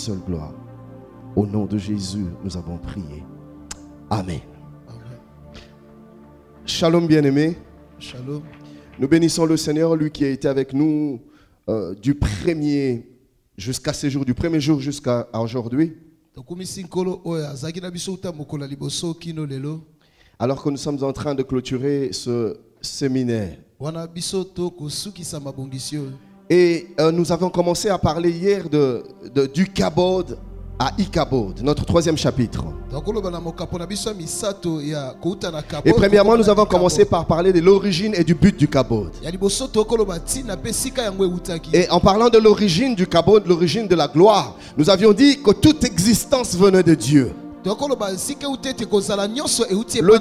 seule gloire. Au nom de Jésus, nous avons prié. Amen. Amen. Shalom bien-aimés. Shalom. Nous bénissons le Seigneur, lui qui a été avec nous du premier jusqu'à ce jour, du premier jour jusqu'à aujourd'hui. Alors que nous sommes en train de clôturer ce séminaire. Et nous avons commencé à parler hier du Kabod à Ikabod, notre troisième chapitre. Et premièrement, nous avons commencé par parler de l'origine et du but du Kabod. Et en parlant de l'origine du Kabod, l'origine de la gloire, nous avions dit que toute existence venait de Dieu. Le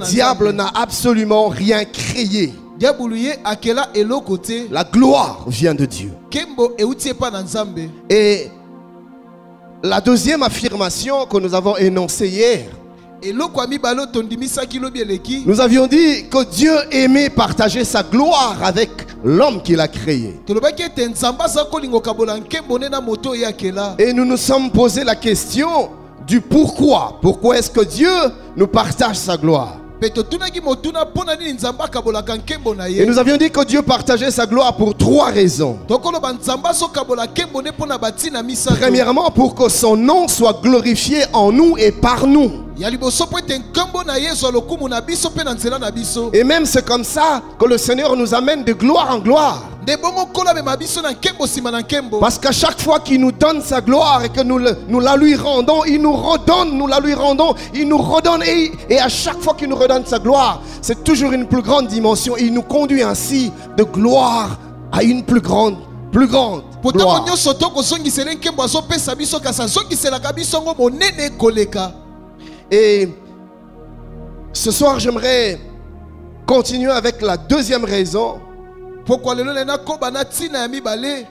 diable n'a absolument rien créé. La gloire vient de Dieu. Et la deuxième affirmation que nous avons énoncée hier, nous avions dit que Dieu aimait partager sa gloire avec l'homme qu'il a créé. Et nous nous sommes posé la question du pourquoi. Pourquoi est-ce que Dieu nous partage sa gloire? Et nous avions dit que Dieu partageait sa gloire pour trois raisons. Premièrement, pour que son nom soit glorifié en nous et par nous. Et même c'est comme ça que le Seigneur nous amène de gloire en gloire. Parce qu'à chaque fois qu'il nous donne sa gloire et que nous la lui rendons, il nous redonne, nous la lui rendons, il nous redonne. Et à chaque fois qu'il nous redonne sa gloire, c'est toujours une plus grande dimension. Il nous conduit ainsi de gloire à une plus grande gloire. Et ce soir, j'aimerais continuer avec la deuxième raison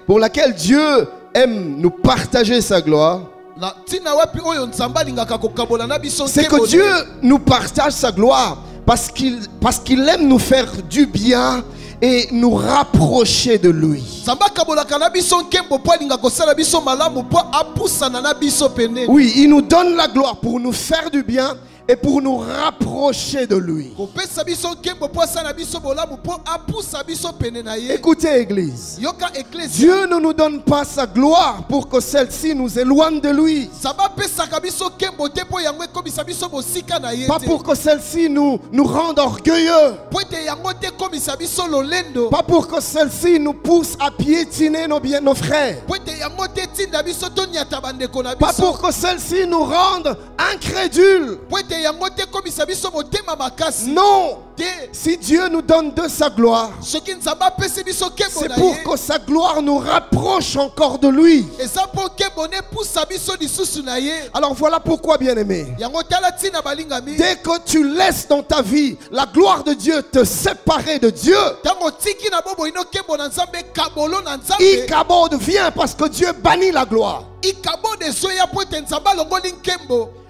pour laquelle Dieu aime nous partager sa gloire. C'est que Dieu nous partage sa gloire parce qu'il aime nous faire du bien et nous rapprocher de lui. Oui, il nous donne la gloire pour nous faire du bien et pour nous rapprocher de lui. Écoutez, Église, Dieu ne nous donne pas sa gloire pour que celle-ci nous éloigne de lui. Pas pour que celle-ci nous rende orgueilleux. Pas pour que celle-ci nous pousse à piétiner nos frères. Pas pour que celle-ci nous rende incrédules. Non, si Dieu nous donne de sa gloire, c'est pour que sa gloire nous rapproche encore de lui. Alors voilà pourquoi, bien-aimé, dès que tu laisses dans ta vie la gloire de Dieu te séparer de Dieu, Ikabod vient parce que Dieu bannit la gloire.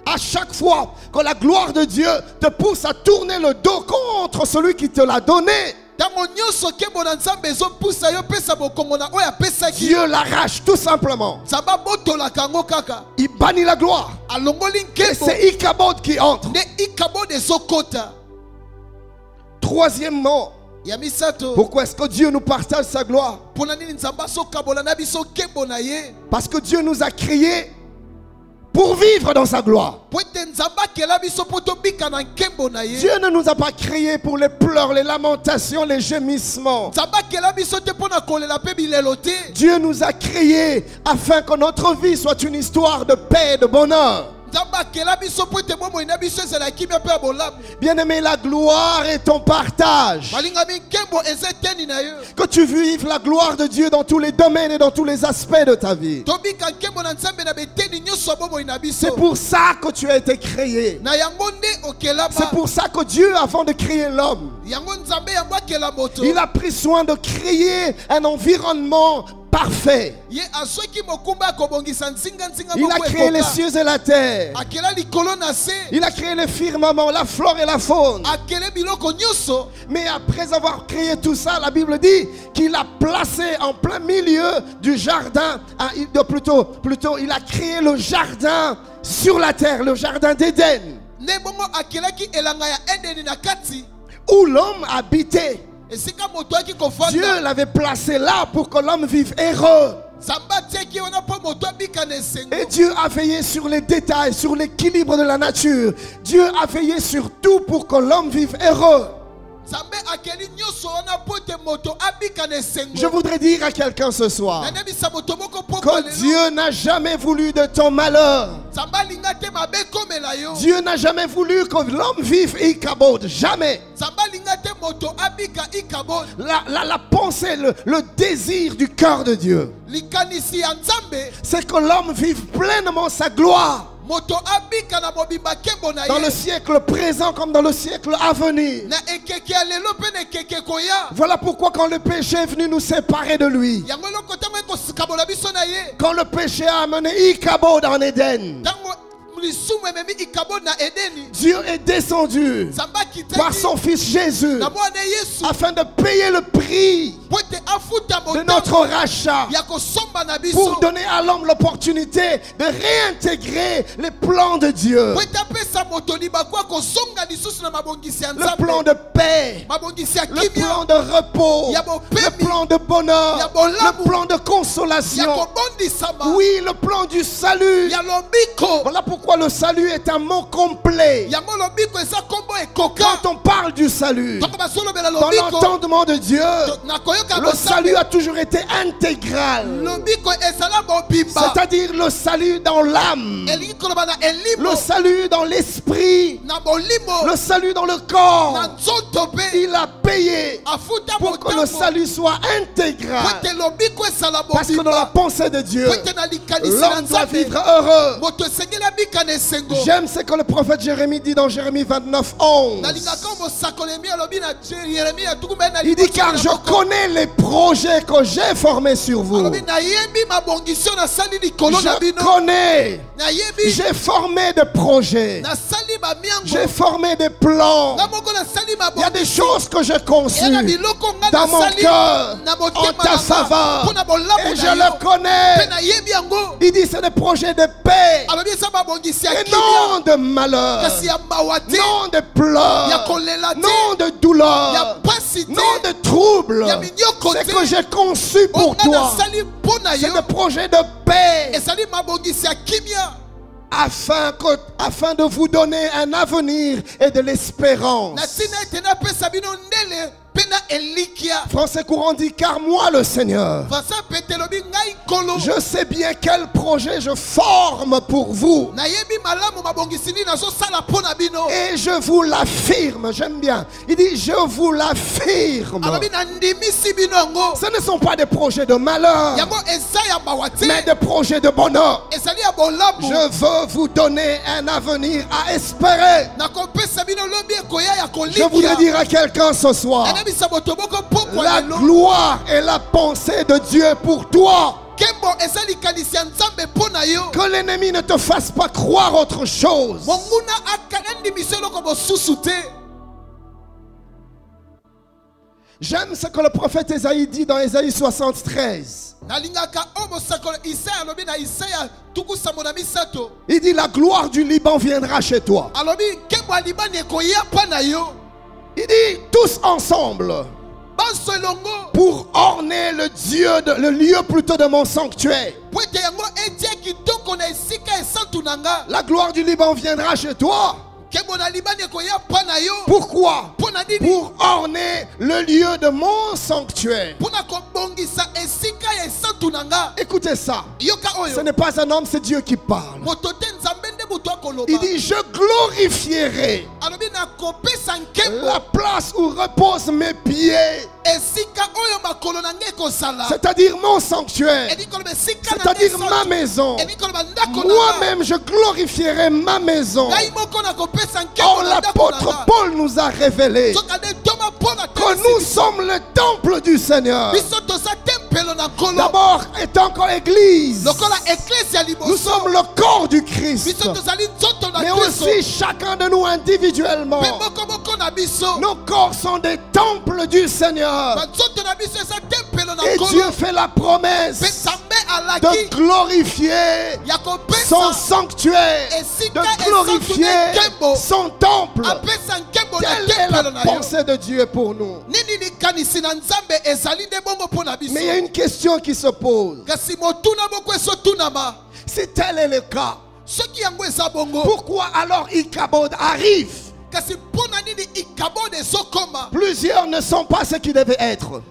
À chaque fois que la gloire de Dieu te pousse à tourner le dos contre celui qui te l'a donné, Dieu l'arrache tout simplement. Il bannit la gloire. Et c'est Ikabod qui entre. Troisièmement, pourquoi est-ce que Dieu nous partage sa gloire? Parce que Dieu nous a créés pour vivre dans sa gloire. Dieu ne nous a pas créés pour les pleurs, les lamentations, les gémissements. Dieu nous a créés afin que notre vie soit une histoire de paix et de bonheur. Bien-aimé, la gloire est ton partage. Que tu vives la gloire de Dieu dans tous les domaines et dans tous les aspects de ta vie. C'est pour ça que tu as été créé. C'est pour ça que Dieu, avant de créer l'homme, il a pris soin de créer un environnement parfait. Il a créé les cieux et la terre. Il a créé le firmament, la flore et la faune. Mais après avoir créé tout ça, la Bible dit qu'il a placé en plein milieu du jardin, plutôt il a créé le jardin sur la terre, le jardin d'Éden, où l'homme habitait. Dieu l'avait placé là pour que l'homme vive heureux. Et Dieu a veillé sur les détails, sur l'équilibre de la nature. Dieu a veillé sur tout pour que l'homme vive heureux. Je voudrais dire à quelqu'un ce soir que Dieu n'a jamais voulu de ton malheur. Dieu n'a jamais voulu que l'homme vive Ikabod. Jamais. La pensée, le désir du cœur de Dieu, c'est que l'homme vive pleinement sa gloire. Dans le siècle présent comme dans le siècle à venir. Voilà pourquoi quand le péché est venu nous séparer de lui, quand le péché a amené Ikabod en Éden, Dieu est descendu par son fils Jésus afin de payer le prix de notre rachat, pour donner à l'homme l'opportunité de réintégrer les plans de Dieu, le plan de paix, le plan de repos, le plan de bonheur, le plan de consolation, oui, le plan du salut. Voilà pourquoi le salut est un mot complet. Quand on parle du salut, dans l'entendement de Dieu, le salut a toujours été intégral. C'est-à-dire le salut dans l'âme, le salut dans l'esprit, le salut dans le corps. Il a payé pour que le salut soit intégral. Parce que dans la pensée de Dieu, l'homme doit vivre heureux. J'aime ce que le prophète Jérémie dit dans Jérémie 29, 11. Il dit: car je connais les projets que j'ai formés sur vous. Je connais. J'ai formé des projets. J'ai formé des plans. Il y a des choses que j'ai conçues dans mon cœur en ta faveur. Et je le connais. Il dit: c'est des projets de paix et non de malheur, non de pleurs, non de douleur, non de trouble. C'est que j'ai conçu pour toi. C'est des projets de paix, afin de vous donner un avenir et de l'espérance. Français courant dit: car moi le Seigneur, je sais bien quel projet je forme pour vous, et je vous l'affirme. J'aime bien, il dit: je vous l'affirme. Ce ne sont pas des projets de malheur, mais des projets de bonheur. Je veux vous donner un avenir à espérer. Je voudrais dire à quelqu'un ce soir: la gloire et la pensée de Dieu pour toi. Que l'ennemi ne te fasse pas croire autre chose. J'aime ce que le prophète Ésaïe dit dans Ésaïe 73. Il dit: la gloire du Liban viendra chez toi. Il dit: tous ensemble, pour orner le lieu plutôt de mon sanctuaire. La gloire du Liban viendra chez toi. Pourquoi? Pour orner le lieu de mon sanctuaire. Écoutez ça. Ce n'est pas un homme, c'est Dieu qui parle. Il dit: je glorifierai la place où reposent mes pieds. C'est-à-dire mon sanctuaire, c'est-à-dire ma maison. Moi-même je glorifierai ma maison. Or l'apôtre Paul nous a révélé que nous sommes le temple du Seigneur. D'abord, étant encore église, nous sommes le corps du Christ. Mais aussi chacun de nous individuellement. Nos corps sont des temples du Seigneur. Et Dieu fait la promesse de glorifier son sanctuaire, de glorifier son temple. Telle est la pensée de Dieu pour nous. Mais il y a une question qui se pose. Si tel est le cas, pourquoi alors Ichabod arrive? Plusieurs ne sont pas ce qu'ils devaient être.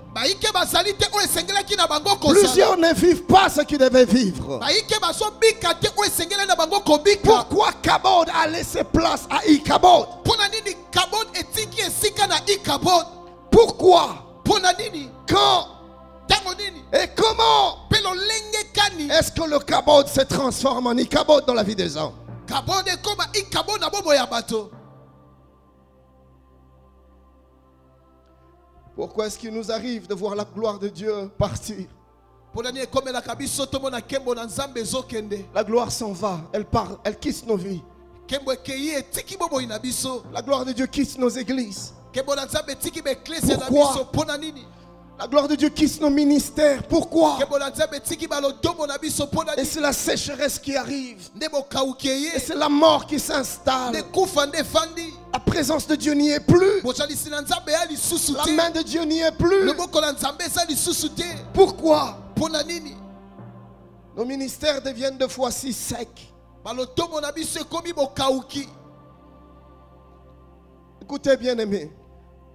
Plusieurs ne vivent pas ce qu'ils devaient vivre. Pourquoi Ichabod a laissé place à Ichabod? Pourquoi? Quand? Et comment est-ce que le Ichabod se transforme en Ichabod dans la vie des hommes? Pourquoi est-ce qu'il nous arrive de voir la gloire de Dieu partir? La gloire s'en va, elle part, elle quitte nos vies. La gloire de Dieu quitte nos églises. Pourquoi? La gloire de Dieu quitte nos ministères. Pourquoi? Et c'est la sécheresse qui arrive. Et c'est la mort qui s'installe. La présence de Dieu n'y est plus. La main de Dieu n'y est plus. Pourquoi? Nos ministères deviennent deux fois si secs. Écoutez, bien-aimés.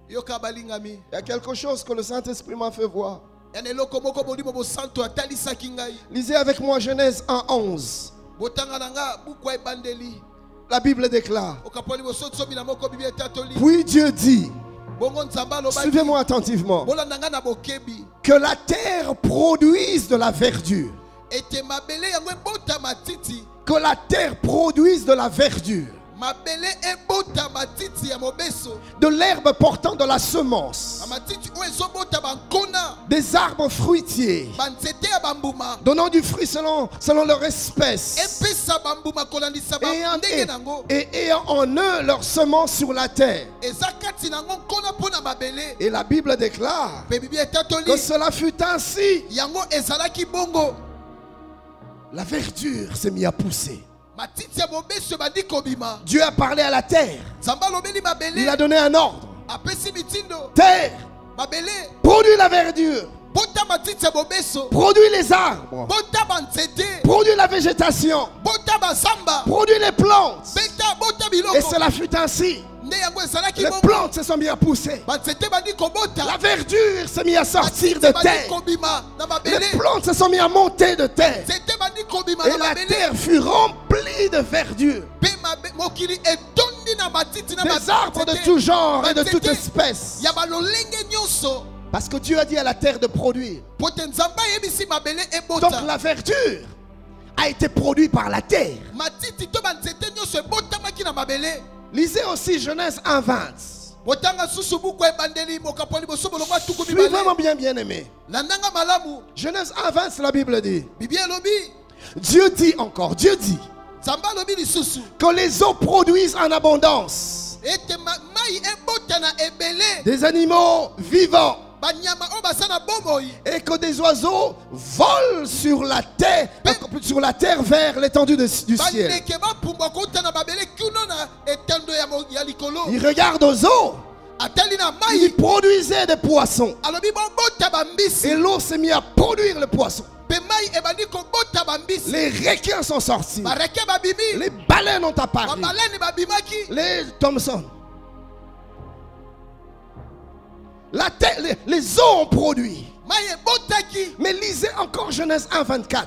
Il y a quelque chose que le Saint-Esprit m'a fait voir. Lisez avec moi Genèse 1:11. La Bible déclare: puis Dieu dit, suivez-moi attentivement, que la terre produise de la verdure. Que la terre produise de la verdure. De l'herbe portant de la semence. Des arbres fruitiers donnant du fruit selon leur espèce. Et ayant en eux leur semence sur la terre. Et la Bible déclare que cela fut ainsi. La verdure s'est mise à pousser. Dieu a parlé à la terre. Il a donné un ordre. Terre, produis la verdure. Produis les arbres. Produis la végétation. Produis les plantes. Et cela fut ainsi. Les plantes se sont mises à pousser. La verdure s'est mise à sortir de terre. Les plantes se sont mises à monter de terre. Et la terre fut remplie de verdure. Des arbres de tout genre et de toute espèce. Parce que Dieu a dit à la terre de produire. Donc la verdure a été produite par la terre. Lisez aussi Genèse 1:20. Suivez-moi bien aimé. Genèse 1:20, la Bible dit. Dieu dit encore, Dieu dit que les eaux produisent en abondance des animaux vivants. Et que des oiseaux volent sur la terre vers l'étendue du ciel. Il regarde aux eaux. Il produisait des poissons. Et l'eau s'est mise à produire le poisson. Les requins sont sortis. Les baleines ont apparu. Les Thomson. La terre, les eaux ont produit. Mais lisez encore Genèse 1:24.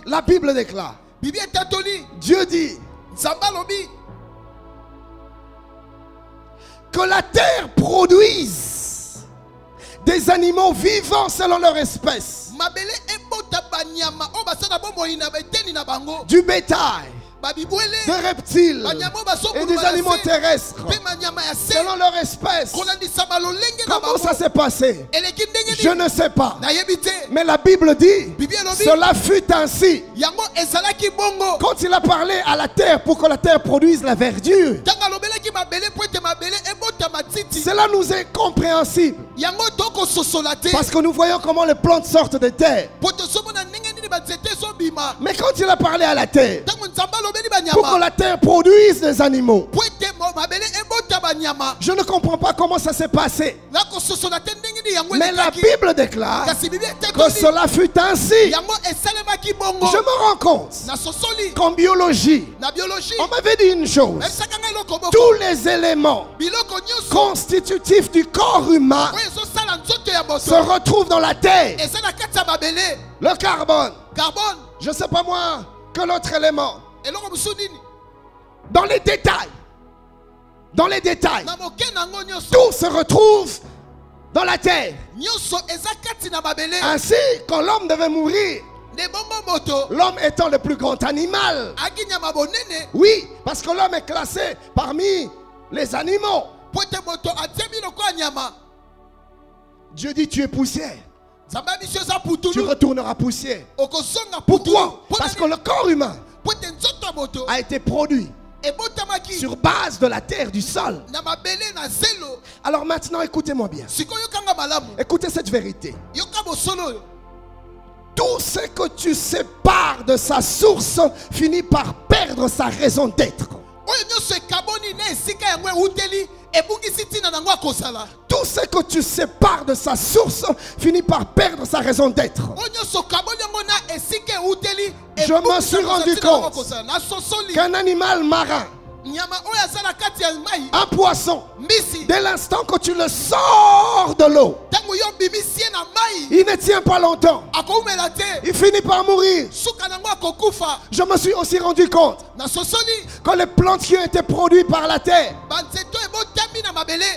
La Bible déclare. Dieu dit que la terre produise des animaux vivants selon leur espèce. Du bétail. de reptiles et des animaux terrestres selon leur espèce. Comment ça s'est passé? Je ne sais pas. Mais la Bible dit, cela fut ainsi. Quand il a parlé à la terre pour que la terre produise la verdure, cela nous est compréhensible. Parce que nous voyons comment les plantes sortent de terre. Mais quand il a parlé à la terre, pour que la terre produise des animaux, je ne comprends pas comment ça s'est passé. Mais la Bible déclare que cela fut ainsi. Je me rends compte qu'en biologie, on m'avait dit une chose. Tous les éléments constitutifs du corps humain se retrouvent dans la terre. Le carbone, je ne sais pas moi, que l'autre élément. Dans les détails, tout se retrouve dans la terre. Ainsi, quand l'homme devait mourir, l'homme étant le plus grand animal, oui, parce que l'homme est classé parmi les animaux. Dieu dit tu es poussière. Tu retourneras poussière. Pourquoi? Parce que le corps humain a été produit sur base de la terre, du sol. Alors maintenant, écoutez-moi bien. Écoutez cette vérité. Tout ce que tu sépares de sa source finit par perdre sa raison d'être. Tout ce que tu sépares de sa source finit par perdre sa raison d'être. Je me suis rendu compte qu'un animal marin, un poisson, dès l'instant que tu le sors de l'eau, il ne tient pas longtemps. Il finit par mourir. Je me suis aussi rendu compte que les plantes qui ont été produites par la terre,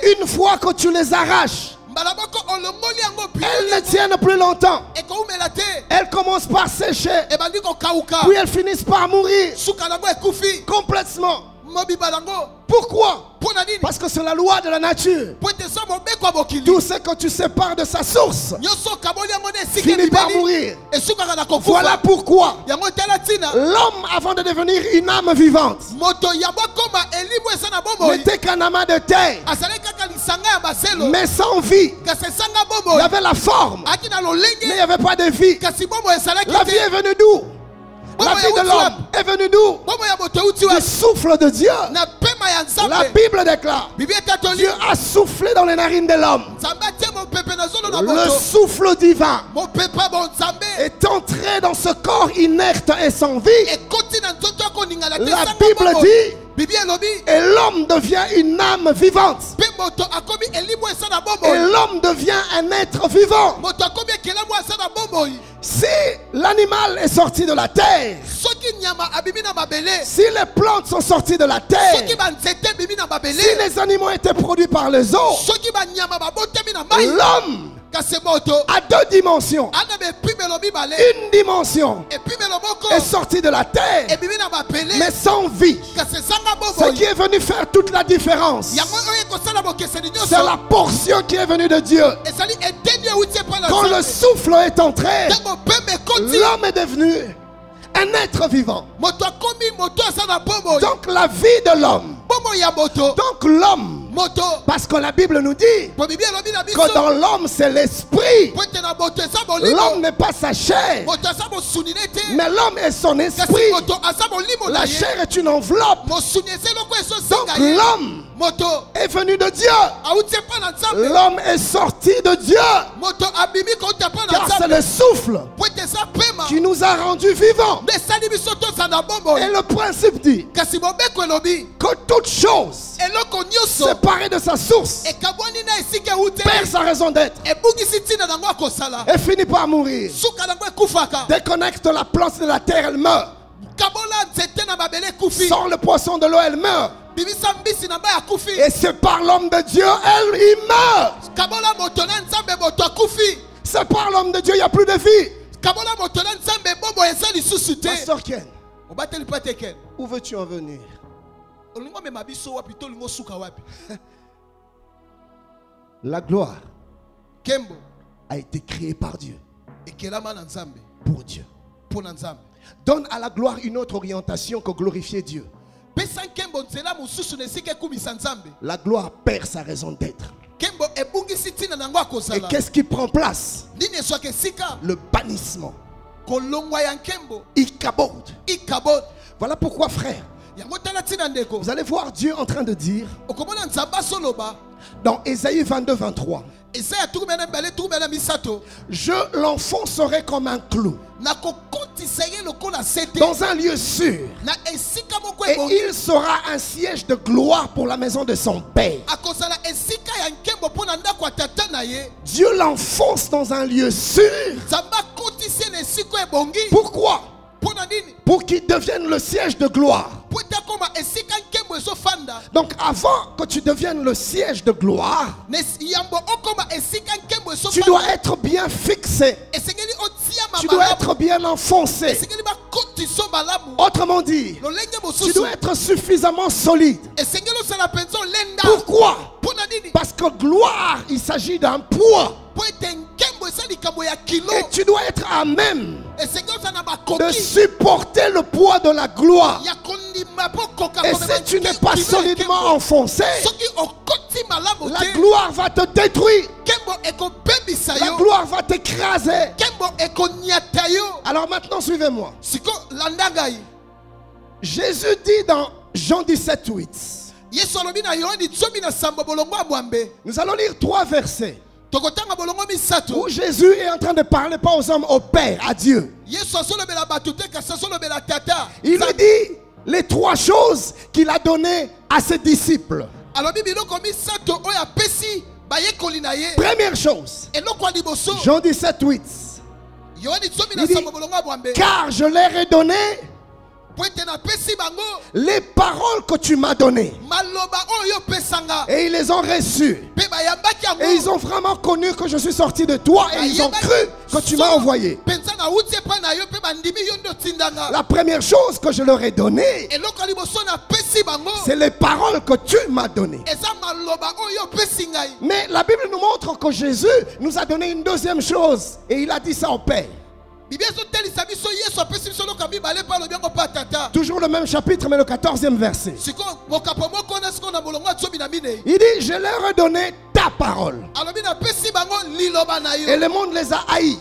une fois que tu les arraches, elles ne tiennent plus longtemps. Elles commencent par sécher, puis elles finissent par mourir complètement. Pourquoi? Parce que c'est la loi de la nature. Tout ce que tu sépares de sa source finit par mourir. Voilà pourquoi l'homme, avant de devenir une âme vivante, n'était qu'un amas de terre, mais sans vie. Il y avait la forme, mais il n'y avait pas de vie. La vie est venue d'où? La vie de l'homme est venue d'où? Du souffle de Dieu. La Bible déclare, Dieu a soufflé dans les narines de l'homme. Le souffle divin est entré dans ce corps inerte et sans vie. La Bible dit, et l'homme devient une âme vivante. Et l'homme devient un être vivant. Si l'animal est sorti de la terre, si les plantes sont sorties de la terre, si les animaux étaient produits par les eaux, l'homme à deux dimensions. Une dimension est sortie de la terre, mais sans vie. Ce qui est venu faire toute la différence, c'est la portion qui est venue de Dieu. Quand le souffle est entré, l'homme est devenu un être vivant. Donc la vie de l'homme, donc l'homme, parce que la Bible nous dit que dans l'homme c'est l'esprit. L'homme n'est pas sa chair, mais l'homme est son esprit. La chair est une enveloppe. Donc l'homme est venu de Dieu. L'homme est sorti de Dieu, car c'est le souffle qui nous a rendus vivants. Et le principe dit que toute chose séparée de sa source perd sa raison d'être et finit par mourir. Déconnecte la plante de la terre, elle meurt. Sort le poisson de l'eau, elle meurt. Et c'est par l'homme de Dieu, il meurt. C'est par l'homme de Dieu, il n'y a plus de vie. Pasteur Ken, Où veux-tu en venir? La gloire a été créée par Dieu. Pour Dieu. Donne à la gloire une autre orientation que glorifier Dieu. La gloire perd sa raison d'être. Et qu'est-ce qui prend place? Le bannissement. Ikabod. Voilà pourquoi, frère, vous allez voir Dieu en train de dire dans Ésaïe 22, 23, je l'enfoncerai comme un clou dans un lieu sûr, et il sera un siège de gloire pour la maison de son père. Dieu l'enfonce dans un lieu sûr. Pourquoi? Pour qu'il devienne le siège de gloire. Donc avant que tu deviennes le siège de gloire, tu dois être bien fixé. Tu dois être bien enfoncé. Autrement dit, tu dois être suffisamment solide. Pourquoi? Parce que gloire, il s'agit d'un poids. Et tu dois être à même de supporter le poids de la gloire. Et si tu n'es pas solidement enfoncé, la gloire va te détruire. La gloire va t'écraser. Alors maintenant, suivez-moi. Jésus dit dans Jean 17, 8. Nous allons lire 3 versets où Jésus est en train de parler pas aux hommes, au Père, à Dieu. Il lui dit les 3 choses qu'il a données à ses disciples. Première chose, Jean 17, 8. Il dit, car je leur ai donné les paroles que tu m'as données. Et ils les ont reçues. Et ils ont vraiment connu que je suis sorti de toi. Et ils ont cru que tu m'as envoyé. La première chose que je leur ai donnée, c'est les paroles que tu m'as données. Mais la Bible nous montre que Jésus nous a donné une deuxième chose. Et il a dit ça au Père. Toujours le même chapitre, mais le 14e verset. Il dit, je leur ai donné ta parole. Et le monde les a haïs.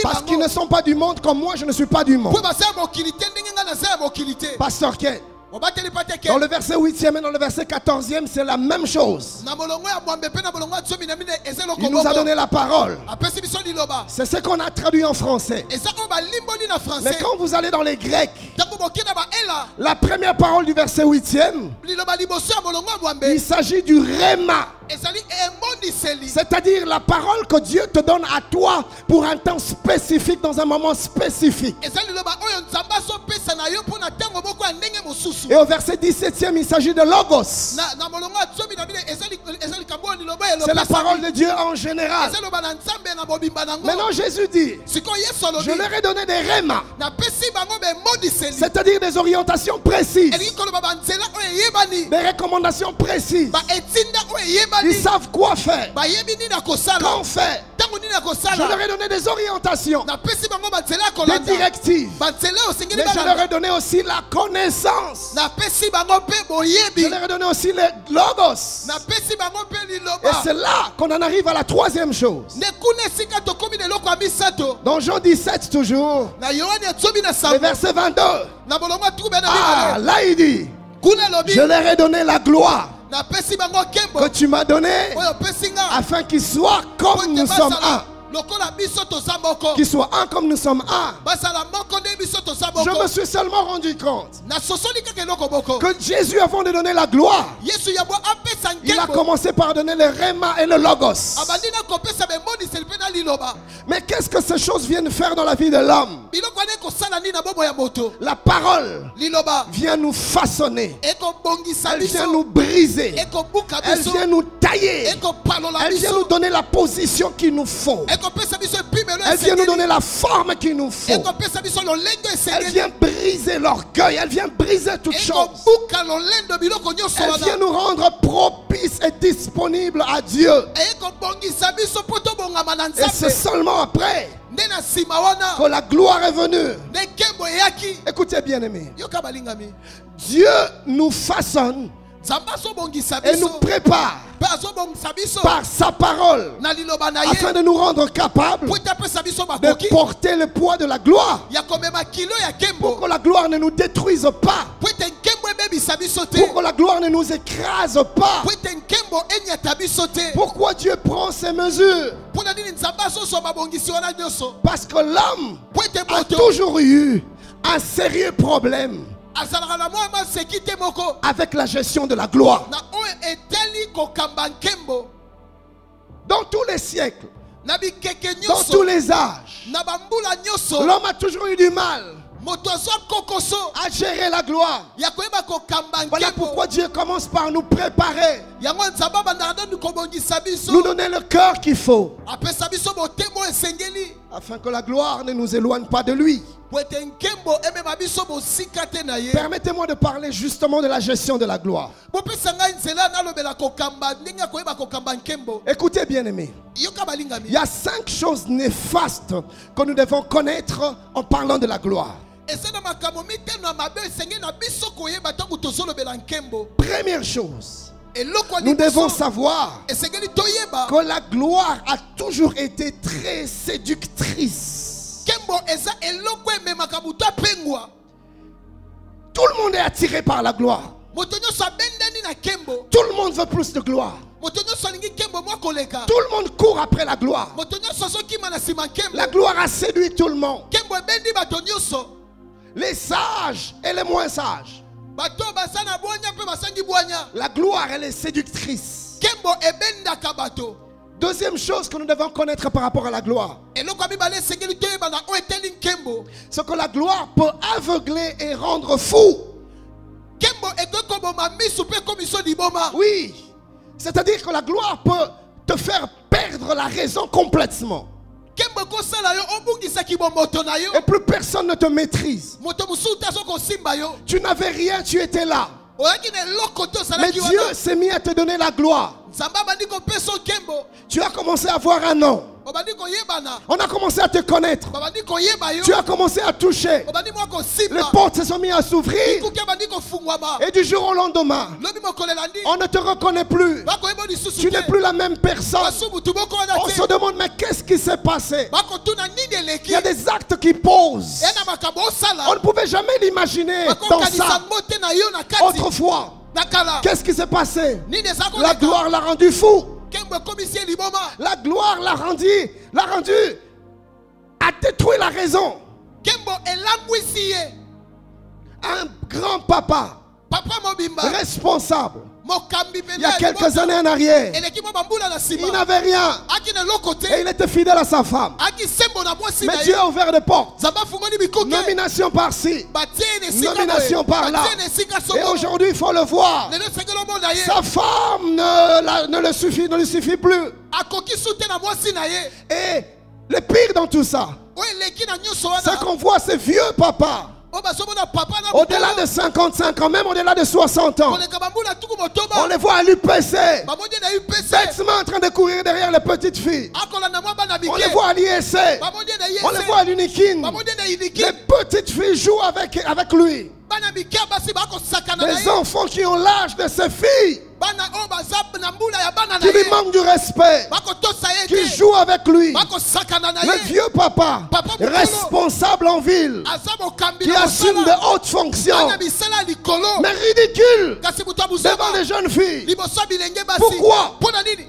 Parce qu'ils ne sont pas du monde comme moi, je ne suis pas du monde. Pasteur Ken, dans le verset 8e et dans le verset 14e, c'est la même chose. Il nous a donné la parole. C'est ce qu'on a traduit en français. Mais quand vous allez dans les Grecs, la première parole du verset 8e, il s'agit du Réma. C'est-à-dire la parole que Dieu te donne à toi pour un temps spécifique, dans un moment spécifique. Et au verset 17e, il s'agit de Logos. C'est la parole de Dieu en général. Maintenant Jésus dit, je leur ai donné des Réma, c'est-à-dire des orientations précises, des recommandations précises. Ils savent quoi faire, quand faire. Je leur ai donné des orientations, des directives. Mais je leur ai donné aussi la connaissance. Je leur ai donné aussi les Logos. Et c'est là qu'on en arrive à la 3e chose. Dans Jean 17 toujours, le verset 22. Ah, là il dit, je leur ai donné la gloire que tu m'as donné, afin qu'ils soient comme nous sommes un. Qu'ils soient un comme nous sommes un. Je me suis seulement rendu compte que Jésus, avant de donner la gloire, Il a commencé par donner le Rema et le Logos. Mais qu'est-ce que ces choses viennent faire dans la vie de l'homme? La parole vient nous façonner. Elle vient nous briser. Elle vient nous tailler. Elle vient nous donner la position qu'il nous faut. Elle vient nous donner la forme qu'il nous faut. Elle vient briser l'orgueil. Elle vient briser toutes choses. Elle vient nous rendre propices et disponibles à Dieu. Et c'est seulement après que la gloire est venue. Écoutez bien aimés, Dieu nous façonne et nous prépare par sa parole afin de nous rendre capables de porter le poids de la gloire, pour que la gloire ne nous détruise pas, pour que la gloire ne nous écrase pas. Pourquoi Dieu prend ces mesures? Parce que l'homme a toujours eu un sérieux problème avec la gestion de la gloire. Dans tous les siècles, dans tous les âges, l'homme a toujours eu du mal à gérer la gloire. Voilà pourquoi Dieu commence par nous préparer, nous donner le cœur qu'il faut, afin que la gloire ne nous éloigne pas de lui. Permettez-moi de parler justement de la gestion de la gloire. Écoutez bien aimés, il y a 5 choses néfastes que nous devons connaître en parlant de la gloire. Première chose, nous devons savoir que la gloire a toujours été très séductrice. Tout le monde est attiré par la gloire. Tout le monde veut plus de gloire. Tout le monde court après la gloire. La gloire a séduit tout le monde. Les sages et les moins sages. La gloire, elle est séductrice. Deuxième chose que nous devons connaître par rapport à la gloire, c'est que la gloire peut aveugler et rendre fou. Oui, c'est-à-dire que la gloire peut te faire perdre la raison complètement. Et plus personne ne te maîtrise. Tu n'avais rien, tu étais là. Mais Dieu s'est mis à te donner la gloire. Tu as commencé à avoir un nom. On a commencé à te connaître. Tu as commencé à toucher. Les portes se sont mises à s'ouvrir. Et du jour au lendemain, on ne te reconnaît plus. Tu n'es plus la même personne. On se demande, mais qu'est-ce qui s'est passé? Il y a des actes qui posent. On ne pouvait jamais l'imaginer dans ça. Autrefois, qu'est-ce qui s'est passé? La gloire l'a rendu fou. La gloire l'a rendu, a détruit la raison. Un grand papa, responsable, il y a quelques années en arrière, il n'avait rien et il était fidèle à sa femme. Mais Dieu a ouvert des portes. Nomination par-ci, nomination par-là. Et aujourd'hui, il faut le voir, sa femme ne lui suffit plus. Et le pire dans tout ça, c'est qu'on voit ces vieux papas, au-delà de 55 ans, même au-delà de 60 ans, on les voit à l'UPC, bêtement en train de courir derrière les petites filles. On les voit à l'ISC, on les voit à l'Unikin. Les petites filles jouent avec lui. Les enfants qui ont l'âge de ces filles, qui lui manquent du respect, qui jouent avec lui. Le vieux papa, responsable en ville, qui assume de hautes fonctions, mais ridicule devant les jeunes filles. Pourquoi?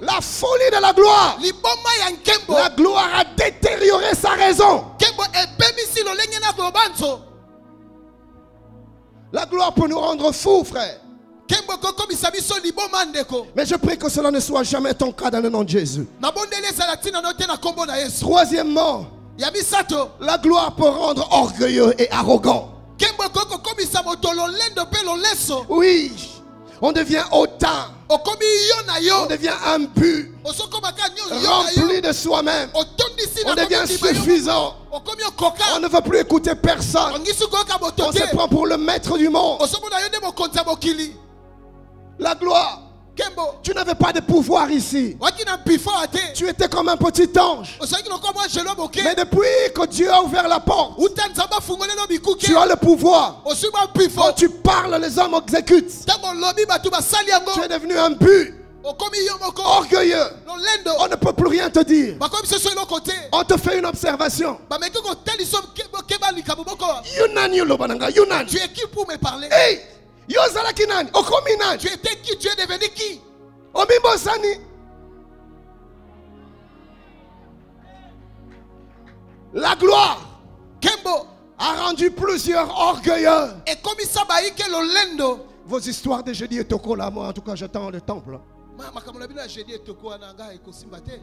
La folie de la gloire. La gloire a détérioré sa raison. La gloire peut nous rendre fous, frère. Mais je prie que cela ne soit jamais ton cas dans le nom de Jésus. Troisièmement, la gloire peut rendre orgueilleux et arrogant. Oui, on devient hautain. On devient imbu, rempli de soi-même. On devient suffisant. On ne veut plus écouter personne. On se prend pour le maître du monde. La gloire. Tu n'avais pas de pouvoir ici. Tu étais comme un petit ange. Mais depuis que Dieu a ouvert la porte, tu as le pouvoir. Quand tu parles, les hommes exécutent. Tu es devenu un but. Orgueilleux. On ne peut plus rien te dire. On te fait une observation. Tu es qui pour me parler? Hey! Tu étais qui? Tu es devenu qui? La gloire a rendu plusieurs orgueilleux. Et comme ça, Vos histoires de jeudi et toko là, moi en tout cas j'attends le temple.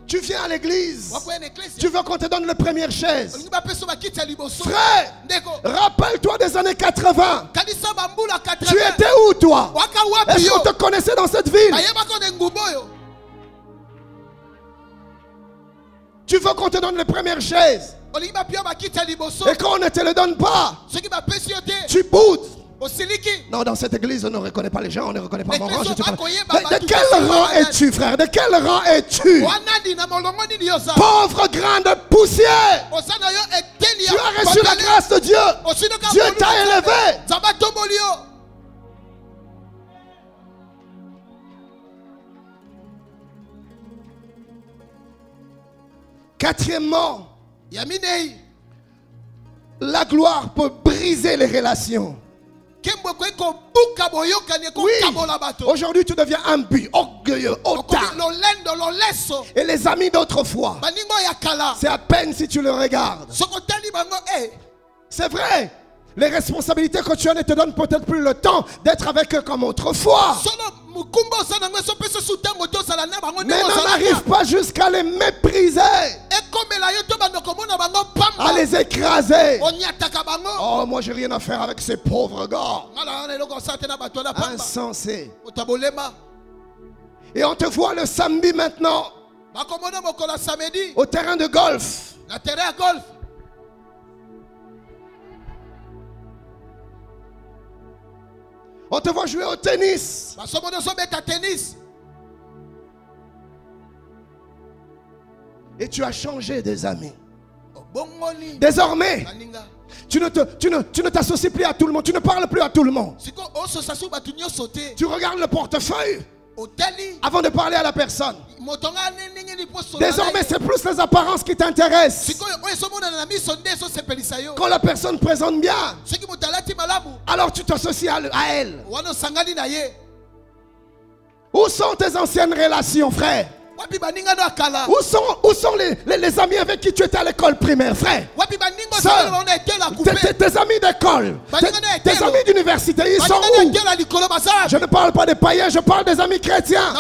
Tu viens à l'église. Tu veux qu'on te donne la première chaise. Frère, rappelle-toi des années 80. Tu étais où toi? Est-ce qu'on te connaissait dans cette ville? Tu veux qu'on te donne les premières chaises. Et quand on ne te le donne pas, tu boudes. Non, dans cette église, on ne reconnaît pas les gens, on ne reconnaît pas mon rang. De quel rang es-tu, frère? De quel rang es-tu? Pauvre grande poussière. Tu as reçu la grâce de Dieu. Dieu t'a élevé. Quatrièmement, la gloire peut briser les relations. Oui. Aujourd'hui tu deviens imbu, orgueilleux, hautain. Et les amis d'autrefois, c'est à peine si tu le regardes. C'est vrai. Les responsabilités que tu as ne te donnent peut-être plus le temps d'être avec eux comme autrefois. Mais n'en arrive pas jusqu'à les mépriser, à les écraser. Oh, moi j'ai rien à faire avec ces pauvres gars. Insensé. Et on te voit le samedi maintenant au terrain de golf. On te voit jouer au tennis. Et tu as changé des amis. Désormais, tu ne t'associes plus à tout le monde. Tu ne parles plus à tout le monde. Tu regardes le portefeuille avant de parler à la personne. Désormais, c'est plus les apparences qui t'intéressent. Quand la personne présente bien, alors tu t'associes à elle. Où sont tes anciennes relations, frère? Où sont les amis avec qui tu étais à l'école primaire, frère? Tes amis d'école, tes amis d'université, ils sont où? Je ne parle pas des païens, je parle des amis chrétiens.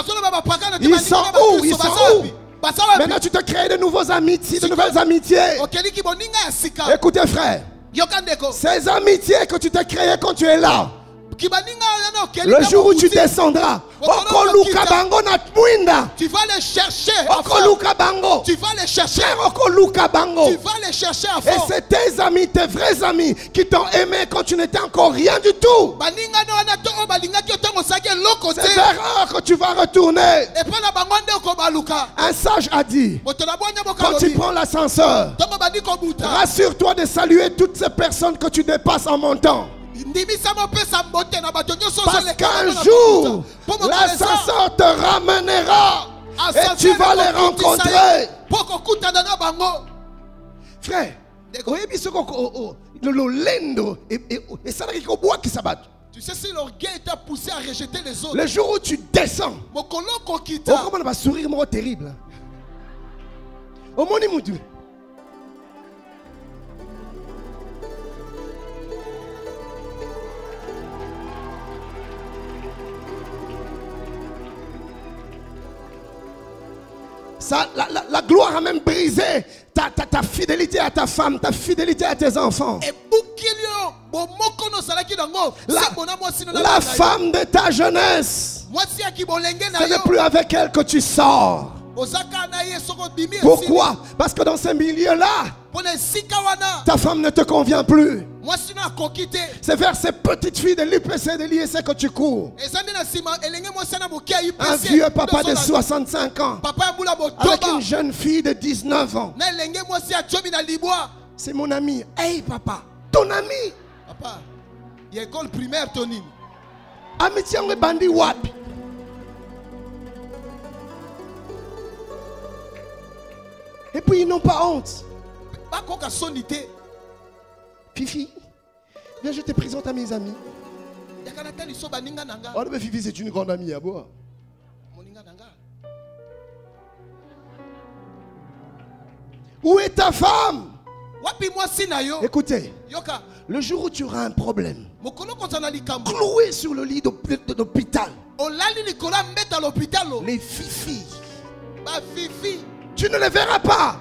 Ils sont où? Ils sont où? Maintenant tu te crées de nouveaux amitiés, de nouvelles amitiés. Écoutez, frère, ces amitiés que tu t'es créées quand tu es là, le jour où tu descendras, tu vas les chercher. Tu vas les chercher. Tu vas les chercher à fond. Et c'est tes amis, tes vrais amis, qui t'ont aimé quand tu n'étais encore rien du tout. C'est vers eux que tu vas retourner. Un sage a dit, quand tu prends l'ascenseur, rassure-toi de saluer toutes ces personnes que tu dépasses en montant. Parce qu'un jour, l'ascenseur te ramènera et tu vas les rencontrer. Frère, tu sais si l'orgueil t'a poussé à rejeter les autres. Le jour où tu descends, comment on va sourire terrible. La gloire a même brisé ta fidélité à ta femme, ta fidélité à tes enfants. La femme de ta jeunesse, ce n'est plus avec elle que tu sors. Pourquoi? Parce que dans ce milieu-là, ta femme ne te convient plus. C'est vers ces petites filles de l'IPC, de l'IEC que tu cours. Un vieux papa de 65 ans avec une jeune fille de 19 ans. C'est mon ami. Hey papa, ton ami. Papa, il y a école primaire, Tony. Amitié bandi wapi. Et puis ils n'ont pas honte. Fifi, viens, je te présente à mes amis. Oh, mais Fifi, c'est une grande amie à moi. Où est ta femme? Écoutez, le jour où tu auras un problème, cloué sur le lit d'hôpital, les Fifi, tu ne les verras pas.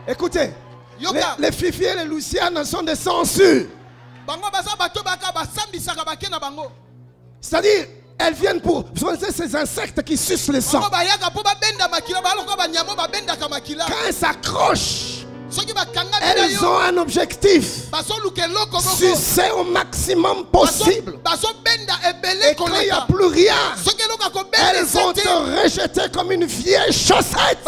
Écoutez, les Fifi et les Luciana sont des censures. C'est-à-dire, elles viennent pour ces insectes qui sucent le sang. Quand elles s'accrochent, elles ont un objectif: sucer au maximum possible. Et quand il n'y a plus rien, elles vont te rejeter comme une vieille chaussette.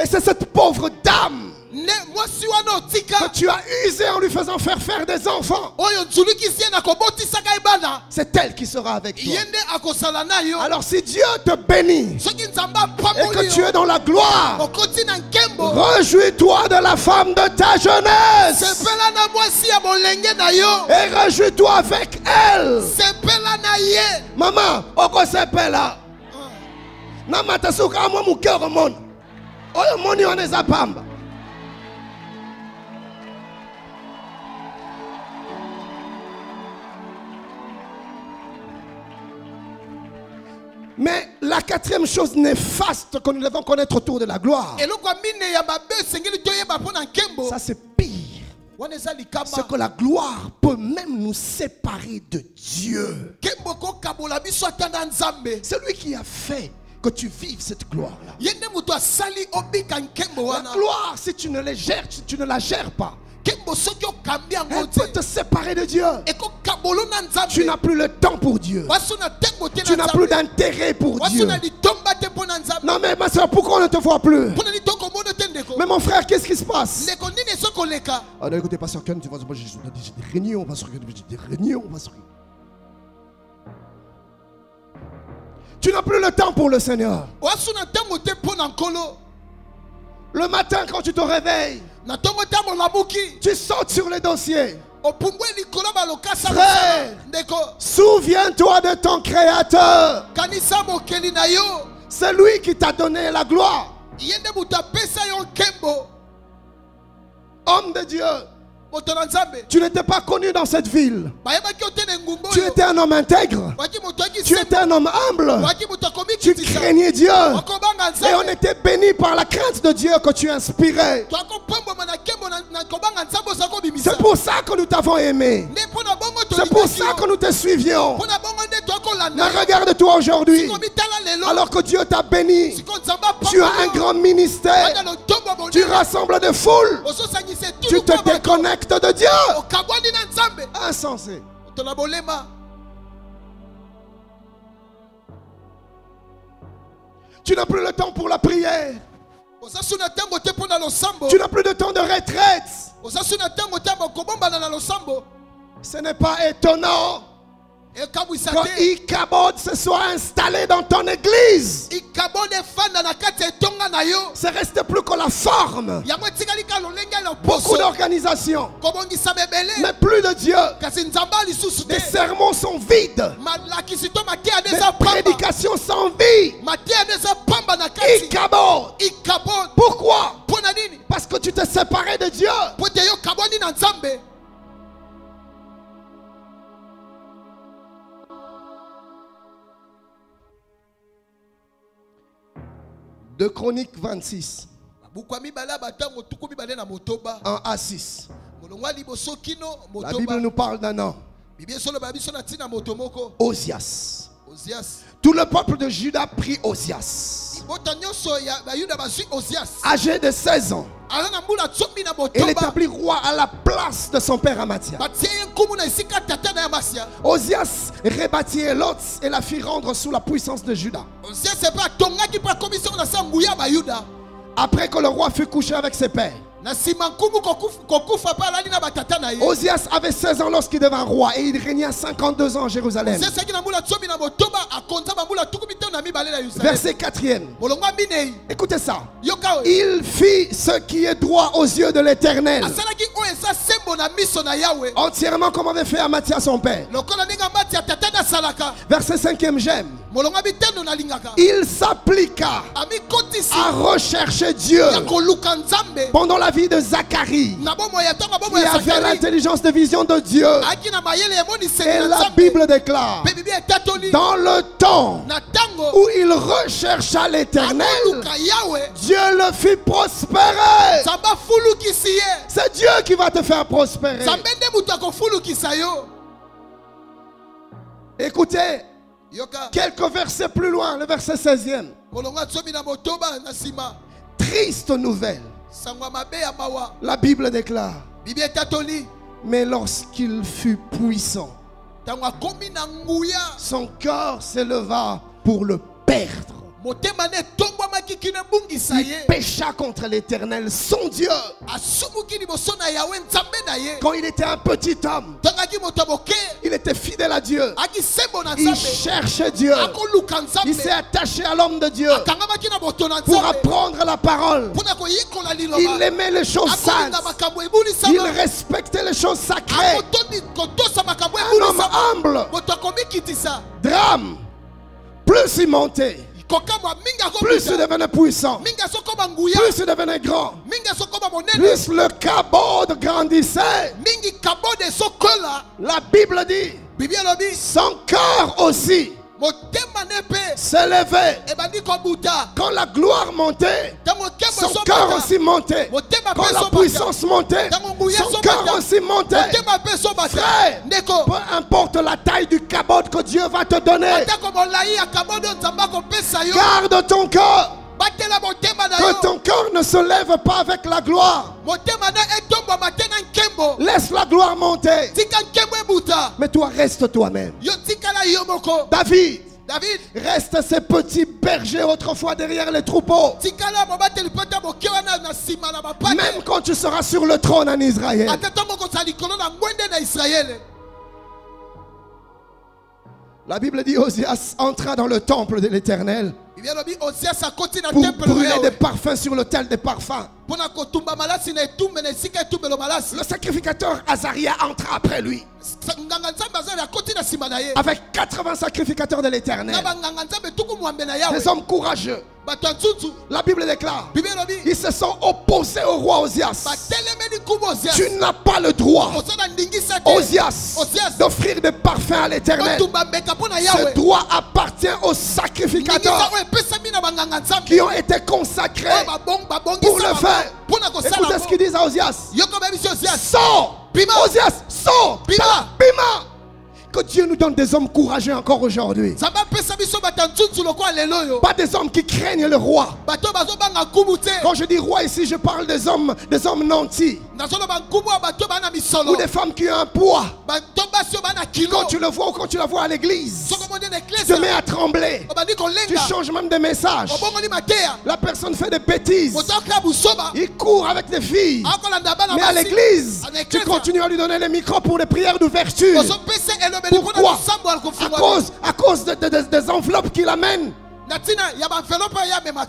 Et c'est cette pauvre dame que tu as usé en lui faisant faire des enfants. C'est elle qui sera avec toi. Alors si Dieu te bénit et que tu es dans la gloire, réjouis-toi de la femme de ta jeunesse et réjouis-toi avec elle. Maman, oko sepela na matasuka amwa mukero mon oyo moni waneza pamba. Mais la quatrième chose néfaste que nous devons connaître autour de la gloire, ça c'est pire. C'est que la gloire peut même nous séparer de Dieu. C'est lui qui a fait que tu vives cette gloire-là. La gloire, si tu ne la gères, tu ne la gères pas. Elle peut te séparer de Dieu. Tu n'as plus le temps pour Dieu. Tu n'as plus d'intérêt pour Dieu. Non mais ma soeur, pourquoi on ne te voit plus? Mais mon frère, qu'est-ce qui se passe? Ah non, écoutez, pasteur Ken, tu vas dire, j'ai des réunions, pasteur Ken, j'ai des réunions, pasteur Ken. Tu n'as plus le temps pour le Seigneur. Le matin quand tu te réveilles, tu sautes sur les dossiers. Frère, souviens-toi de ton Créateur. C'est lui qui t'a donné la gloire. Homme de Dieu, tu n'étais pas connu dans cette ville. Tu étais un homme intègre. Tu étais un homme humble. Tu craignais Dieu. Et on était béni par la crainte de Dieu que tu inspirais. C'est pour ça que nous t'avons aimé. C'est pour ça que nous te suivions. Mais regarde-toi aujourd'hui. Alors que Dieu t'a béni, tu as un grand ministère. Tu rassembles des foules. Tu te déconnectes de Dieu. Insensé. Tu n'as plus le temps pour la prière. Tu n'as plus de temps de retraite. Ce n'est pas étonnant que Ichabod se soit installé dans ton église. C'est resté plus que la forme. Beaucoup d'organisations, mais plus de Dieu. Les sermons sont vides. Les prédications sont vides. Ichabod. Pourquoi? Parce que tu t'es séparé de Dieu. 2 Chroniques 26. 1 à 6. La Bible nous parle d'un homme. Osias. Tout le peuple de Juda prit Osias. Âgé de 16 ans. Et l'établit roi à la place de son père Amathia. Osias rebâtit Elot et la fit rendre sous la puissance de Juda. Après que le roi fut couché avec ses pères. Osias avait 16 ans lorsqu'il devint roi et il régna 52 ans à Jérusalem. Verset 4e. Écoutez ça. Il fit ce qui est droit aux yeux de l'Éternel, entièrement comme avait fait Amathia son père. Verset 5e, j'aime. Il s'appliqua à rechercher Dieu pendant la vie de Zacharie, qui avait l'intelligence de vision de Dieu. Et la Bible déclare, dans le temps où il rechercha l'Éternel, Dieu le fit prospérer. C'est Dieu qui va te faire prospérer. Écoutez, quelques versets plus loin, le verset 16e. Triste nouvelle. La Bible déclare, mais lorsqu'il fut puissant, son cœur s'éleva pour le perdre. Il pécha contre l'Éternel, son Dieu. Quand il était un petit homme, il était fidèle à Dieu. Il cherchait Dieu. Il s'est attaché à l'homme de Dieu pour apprendre la parole. Il aimait les choses saintes. Il respectait les choses sacrées. Un homme humble. Drame. Plus il montait, plus il devenait puissant, plus il devenait grand, plus le cabot grandissait. La Bible dit, son cœur aussi s'élevait. Quand la gloire montait, son cœur aussi montait. Quand la puissance montait, son cœur aussi montait. Frère, peu importe la taille du cabot que Dieu va te donner, garde ton cœur. Que ton cœur ne se lève pas avec la gloire. Laisse la gloire monter. Mais toi, reste toi-même. David reste ces petits bergers autrefois derrière les troupeaux. Même quand tu seras sur le trône en Israël. La Bible dit, Osias entra dans le temple de l'Éternel pour brûler des parfums sur l'autel des parfums. Le sacrificateur Azaria entra après lui avec 80 sacrificateurs de l'Éternel, des hommes courageux. La Bible déclare, ils se sont opposés au roi Osias. Tu n'as pas le droit, Osias, d'offrir des parfums à l'Éternel. Ce droit appartient aux sacrificateurs qui ont été consacrés pour le faire. Écoutez ce qu'ils disent à Osias. Sors, Osias, sors, Bima. Que Dieu nous donne des hommes courageux encore aujourd'hui. Pas des hommes qui craignent le roi. Quand je dis roi ici, je parle des hommes nantis. Ou des femmes qui ont un poids. Quand tu le vois ou quand tu la vois à l'église, tu te mets à trembler. Tu changes même de message. La personne fait des bêtises. Il court avec des filles. Mais à l'église, tu continues à lui donner les micros pour les prières d'ouverture. Pourquoi? À cause des enveloppes qu'il amène.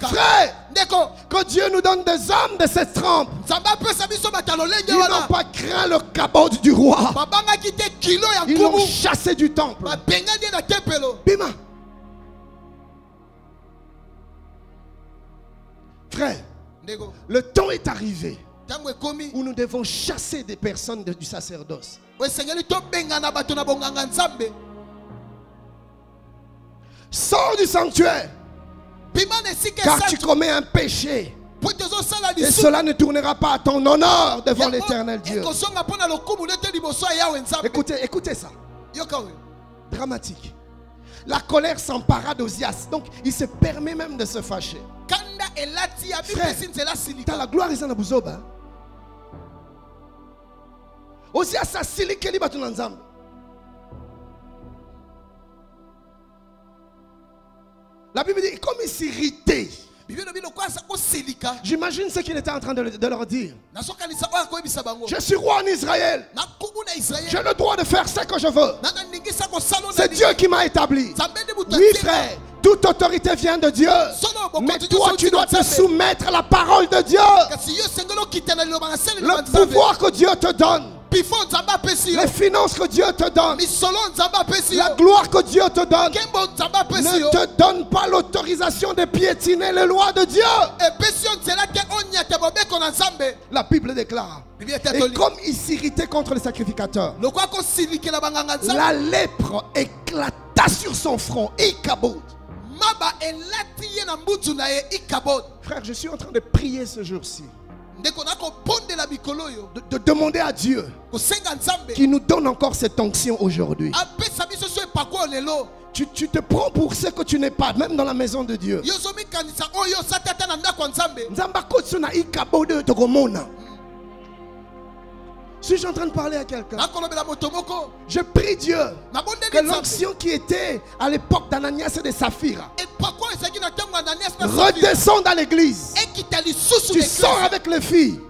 Frère, que Dieu nous donne des hommes de cette trempe. Ils n'ont pas craint le cabot du roi. Ils l'ont chassé du temple. Bima. Frère, le temps est arrivé où nous devons chasser des personnes du sacerdoce. Sors du sanctuaire. car tu commets un péché. Et cela ne tournera pas à ton honneur devant l'Éternel Dieu. Écoutez ça. Dramatique. La colère s'empara d'Ozias. Donc il se permet même de se fâcher. Frère, t'as la gloire ici dans Buzoba. Ozias a sili keli batu na nzambe. La Bible dit comme il s'irritait. J'imagine ce qu'il était en train de leur dire. Je suis roi en Israël. J'ai le droit de faire ce que je veux. C'est Dieu qui m'a établi. Oui frère, toute autorité vient de Dieu. Mais toi tu dois te soumettre à la parole de Dieu. Le pouvoir que Dieu te donne. Les finances que Dieu te donne, la gloire que Dieu te donne, ne te donne pas l'autorisation de piétiner les lois de Dieu. La Bible déclare. Et comme il s'irritait contre les sacrificateurs, la lèpre éclata sur son front. Frère, je suis en train de prier ce jour-ci. De demander à Dieu qu'il nous donne encore cette onction aujourd'hui. Tu te prends pour ce que tu n'es pas, même dans la maison de Dieu. Suis-je en train de parler à quelqu'un? Je prie Dieu que l'onction qui était à l'époque d'Ananias et de Saphira redescende à l'église. Tu sors avec les filles,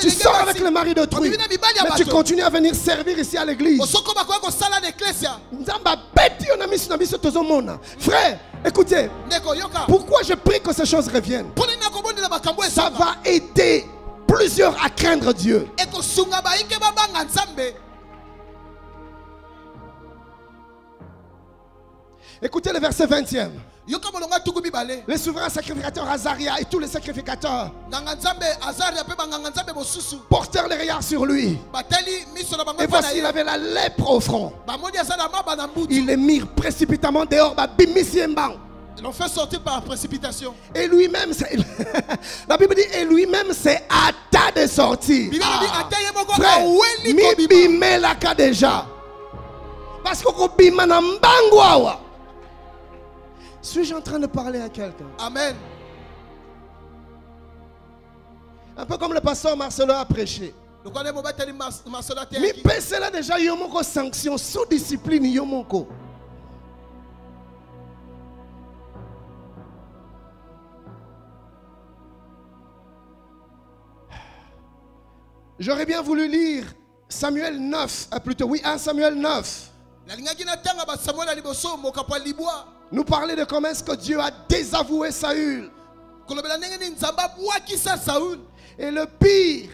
tu sors avec le mari d'autrui, mais tu continues à venir servir ici à l'église. Frère, écoutez, pourquoi je prie que ces choses reviennent? Ça va aider plusieurs à craindre Dieu. Écoutez le verset 20e. Les souverains sacrificateurs Azaria et tous les sacrificateurs portèrent les regards sur lui. Et voici, il avait la lèpre au front. Ils les mirent précipitamment dehors. Ils l'ont fait sortir par précipitation. Et lui-même, la Bible dit, et lui-même s'est hâta de sortir. Frère, mi bime la ka déjà. Parce que bima na mbangwa. Suis-je en train de parler à quelqu'un? Amen. Un peu comme le pasteur Marcelo a prêché. Mi pèse là déjà yomoko sanction sous discipline yomoko. J'aurais bien voulu lire Samuel 9, plutôt oui, 1 Samuel 9. Nous parler de comment est-ce que Dieu a désavoué Saül. Et le pire,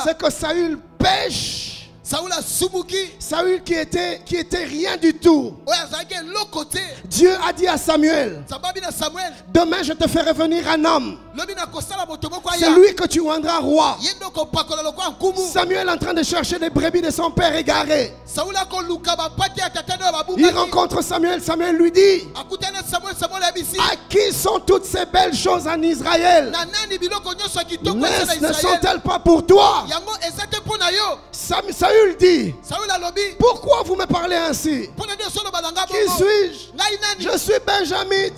c'est que Saül pêche. Saül qui était rien du tout. Dieu a dit à Samuel, demain je te ferai venir un homme. C'est lui que tu rendras roi. Samuel est en train de chercher les brebis de son père égaré. Il rencontre Samuel. Samuel lui dit, à qui sont toutes ces belles choses en Israël? Ne sont-elles pas pour toi? Saül dit, pourquoi vous me parlez ainsi? Qui suis-je? Je suis Benjamite,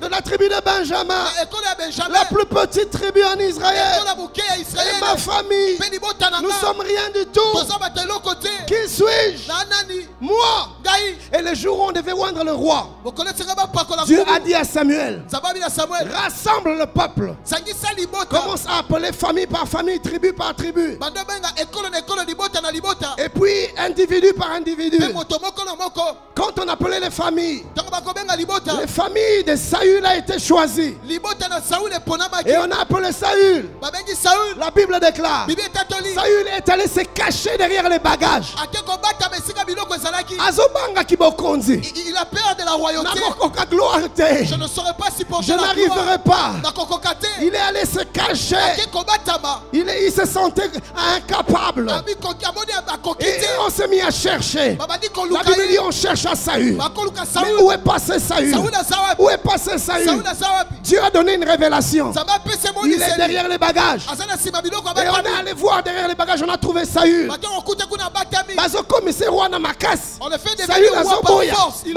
de la tribu de Benjamin, la plus petite tribu en Israël. Et ma famille, nous sommes rien du tout. Qui suis-je? Moi. Et le jour où on devait rendre le roi, Dieu a dit à Samuel, rassemble le peuple. Commence à appeler famille par famille, tribu par tribu. Et puis individu par individu. Quand on appelait les familles de Saül a été choisies. Et on a appelé Saül. La Bible déclare, Saül est allé se cacher derrière les bagages. Azobanga kiboko. Il a peur de la royauté. Je ne saurais pas supporter je n'arriverai pas. Il est allé se cacher. Il se sentait incapable. Et on s'est mis à chercher. La Bible dit on cherche à Saül. Mais où est passé Saül? Où est passé Saül? Dieu a donné une révélation. Il est derrière les bagages. Et on est allé voir derrière les bagages. On a trouvé Saül. On a fait des vidéos par force. Il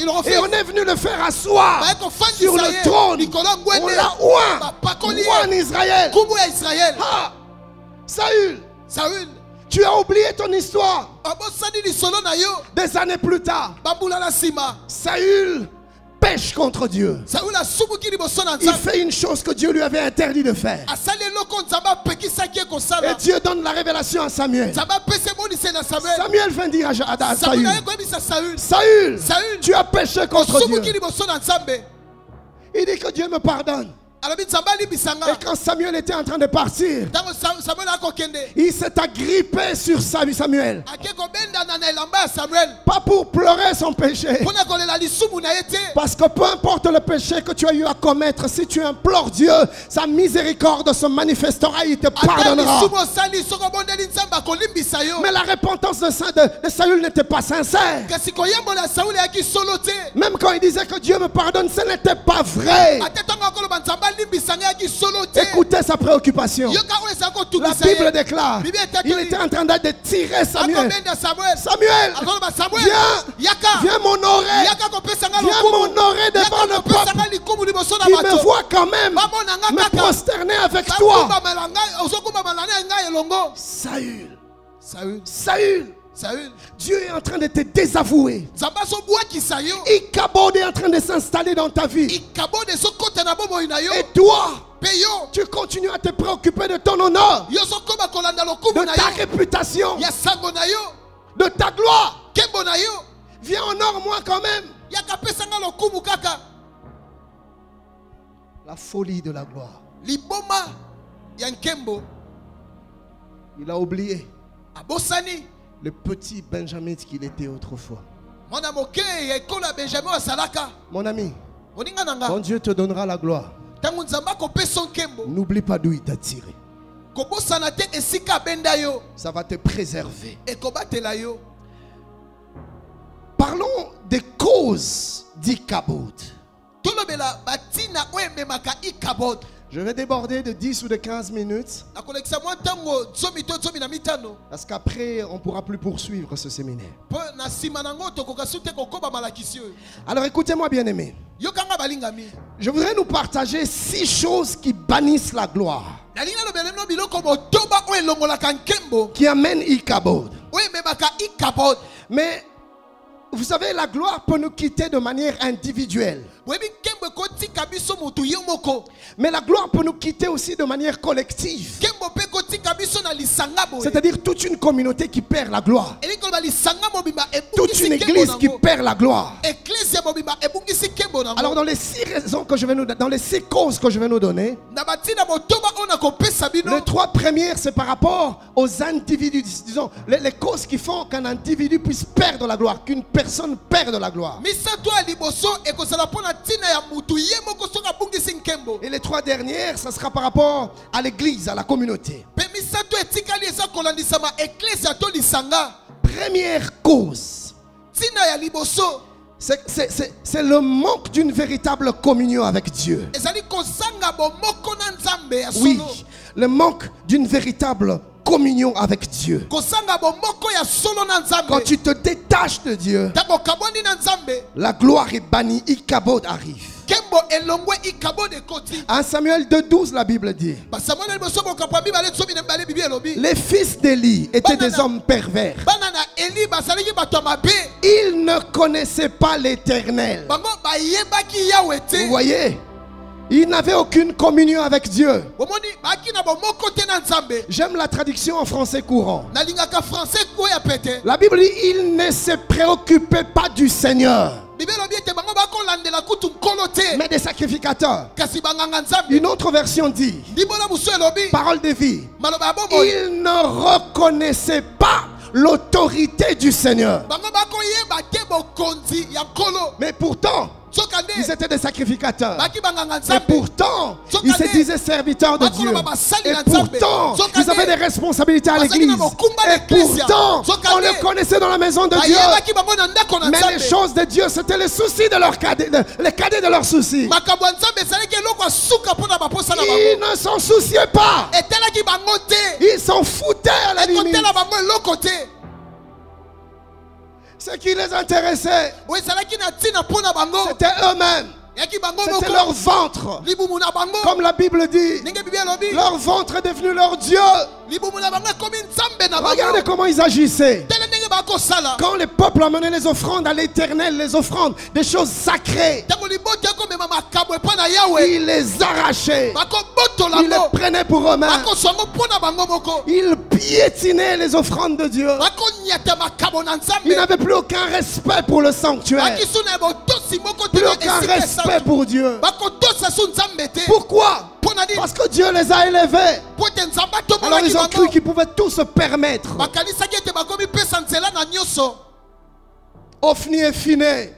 refuse. Et on est venu le faire asseoir sur le trône. On l'a oint en Israël. Ah, Saül, tu as oublié ton histoire. Des années plus tard, Saül pêche contre Dieu. Il fait une chose que Dieu lui avait interdit de faire. Et Dieu donne la révélation à Samuel. Samuel vient dire à Saül, Saül, tu as péché contre Dieu. Il dit que Dieu me pardonne. Et quand Samuel était en train de partir, il s'est agrippé sur Samuel. Pas pour pleurer son péché. Parce que peu importe le péché que tu as eu à commettre, si tu implores Dieu, sa miséricorde se manifestera et il te pardonnera. Mais la repentance de Saül n'était pas sincère. Même quand il disait que Dieu me pardonne, ce n'était pas vrai. Écoutez sa préoccupation. La Bible déclare, il était en train de tirer Samuel. Samuel, viens m'honorer. Viens m'honorer devant le peuple qui me voit quand même me prosterner avec toi. Saül, Dieu est en train de te désavouer. Ichabod est en train de s'installer dans ta vie. Et toi, tu continues à te préoccuper de ton honneur, de ta réputation, de ta gloire. Viens, honore-moi quand même. La folie de la gloire. Il a oublié le petit Benjamin qu'il était autrefois. Mon ami, quand Dieu te donnera la gloire, n'oublie pas d'où il t'a tiré. Ça va te préserver. Parlons des causes d'Ichabod. Je vais déborder de 10 ou de 15 minutes. Parce qu'après, on ne pourra plus poursuivre ce séminaire. Alors écoutez-moi bien aimé. Je voudrais nous partager 6 choses qui bannissent la gloire, qui amènent Ichabod. Mais vous savez, la gloire peut nous quitter de manière individuelle. Mais la gloire peut nous quitter aussi de manière collective. C'est-à-dire toute une communauté qui perd la gloire. Toute une église qui perd la gloire. Alors dans les 6 raisons que je vais nous donner, dans les 6 causes que je vais nous donner, les 3 premières c'est par rapport aux individus, disons les causes qui font qu'un individu puisse perdre la gloire, qu'une personne perde la gloire. Et les 3 dernières, ça sera par rapport à l'église, à la communauté. Première cause, c'est le manque d'une véritable communion avec Dieu. Oui, le manque d'une véritable communion avec Dieu. Quand tu te détaches de Dieu, la gloire est bannie. Ichabod arrive. 1 Samuel 2:12, la Bible dit, les fils d'Élie étaient des hommes pervers. Ils ne connaissaient pas l'Éternel. Vous voyez, ils n'avaient aucune communion avec Dieu. J'aime la traduction en français courant. La Bible dit, ils ne se préoccupaient pas du Seigneur, mais des sacrificateurs. Une autre version dit, parole de vie, ils ne reconnaissaient pas l'autorité du Seigneur. Mais pourtant, ils étaient des sacrificateurs. Et pourtant, ils se disaient serviteurs de Dieu. Et pourtant, ils avaient des responsabilités à l'église. Et pourtant, on les connaissait dans la maison de Dieu. Mais les choses de Dieu, c'était les soucis de leurs cadets, les cadets de leurs soucis. Ils ne s'en souciaient pas. Ils s'en foutaient à la limite. Ce qui les intéressait, c'était eux-mêmes. C'était leur ventre. Comme la Bible dit, leur ventre est devenu leur Dieu. Regardez comment ils agissaient. Quand les peuples amenaient les offrandes à l'Éternel, les offrandes, des choses sacrées, ils les arrachaient. Ils les prenaient pour eux-mêmes. Ils piétinaient les offrandes de Dieu. Ils n'avaient plus aucun respect pour le sanctuaire. Plus aucun respect pour Dieu. Pourquoi? Parce que Dieu les a élevés. Alors ils ont cru qu'ils pouvaient tout se permettre. Ophni et Phiné,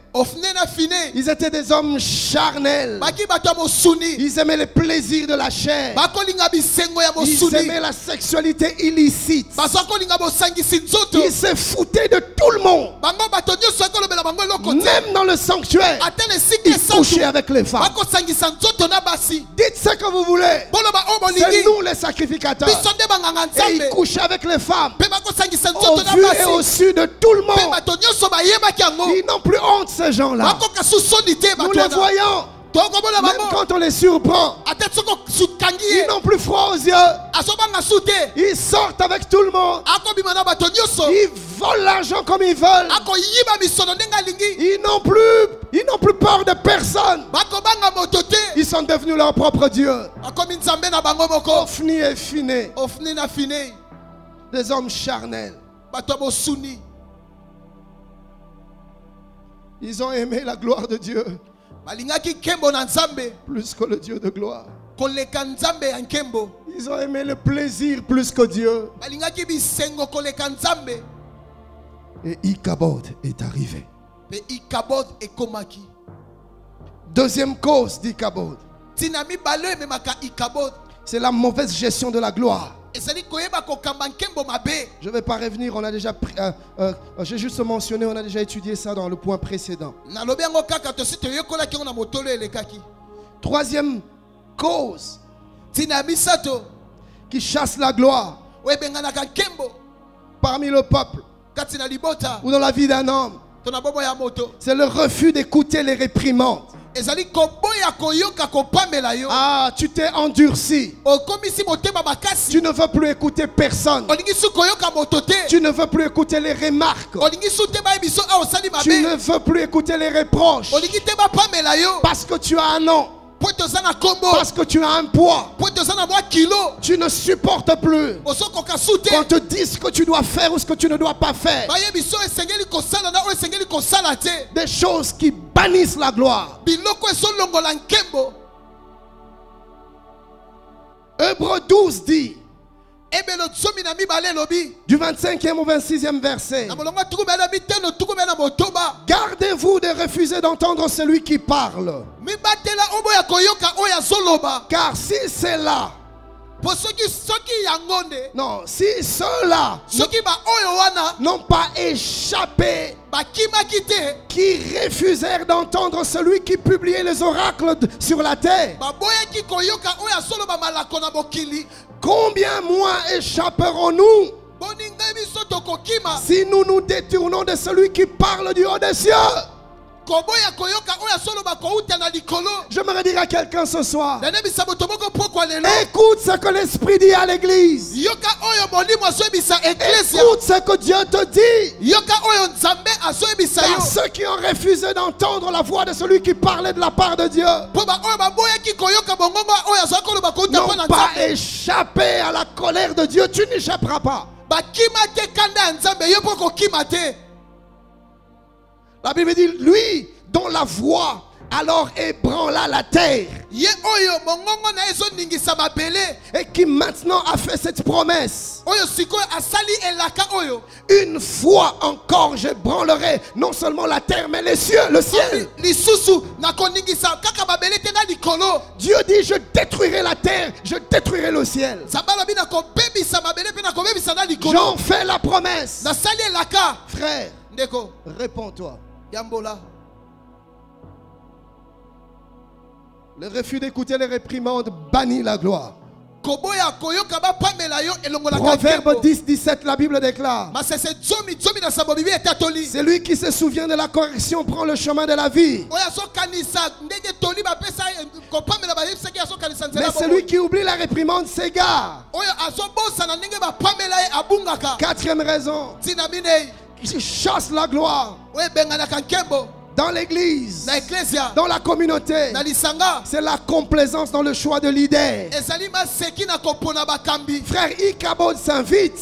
ils étaient des hommes charnels. Ils aimaient les plaisirs de la chair. Ils aimaient la sexualité illicite. Ils se foutaient de tout le monde. Même dans le sanctuaire, ils couchaient avec les femmes. Dites ce que vous voulez. C'est nous les sacrificateurs. Et ils couchaient avec les femmes au vu et au su de tout le monde. Ils n'ont plus honte, ces gens-là. Nous les voyons. Même quand on les surprend, ils n'ont plus froid aux yeux. Ils sortent avec tout le monde. Ils volent l'argent comme ils veulent. Ils n'ont plus peur de personne. Ils sont devenus leur propre Dieu. Ophni et Phiné, des hommes charnels. Ils ont aimé la gloire de Dieu plus que le Dieu de gloire. Ils ont aimé le plaisir plus que Dieu. Et Ichabod est arrivé. Deuxième cause d'Ichabod, c'est la mauvaise gestion de la gloire. Je ne vais pas revenir, on a déjà j'ai juste mentionné, on a déjà étudié ça dans le point précédent. Troisième cause qui chasse la gloire parmi le peuple ou dans la vie d'un homme, c'est le refus d'écouter les réprimandes. Ah, tu t'es endurci. Tu ne veux plus écouter personne. Tu ne veux plus écouter les remarques. Tu ne veux plus écouter les reproches. Parce que tu as un nom. Parce que tu as un poids. Tu ne supportes plus qu'on te dise ce que tu dois faire ou ce que tu ne dois pas faire. Des choses qui bannissent la gloire. Hébreux 12 dit, du 25e au 26e verset, gardez-vous de refuser d'entendre celui qui parle. Car si c'est là, non, si ceux-là n'ont pas échappé, qui refusèrent d'entendre celui qui publiait les oracles sur la terre, combien moins échapperons-nous si nous nous détournons de celui qui parle du haut des cieux? J'aimerais dire à quelqu'un ce soir, écoute ce que l'Esprit dit à l'église. Écoute ce que Dieu te dit. Car ceux qui ont refusé d'entendre la voix de celui qui parlait de la part de Dieu n'ont pas échappé à la colère de Dieu. Tu n'échapperas pas. La Bible dit, lui dont la voix alors ébranla la terre. Et qui maintenant a fait cette promesse. Une fois encore, j'ébranlerai non seulement la terre, mais les cieux, le ciel. Dieu dit, je détruirai la terre, je détruirai le ciel. J'en fais la promesse. Frère, réponds-toi. Le refus d'écouter les réprimandes bannit la gloire. Proverbe 10, 17, la Bible déclare: celui qui se souvient de la correction prend le chemin de la vie. Mais celui qui oublie la réprimande s'égare. Quatrième raison, qui chasse la gloire. Dans l'église, dans la communauté, c'est la complaisance dans le choix de leader. Frère Ichabod s'invite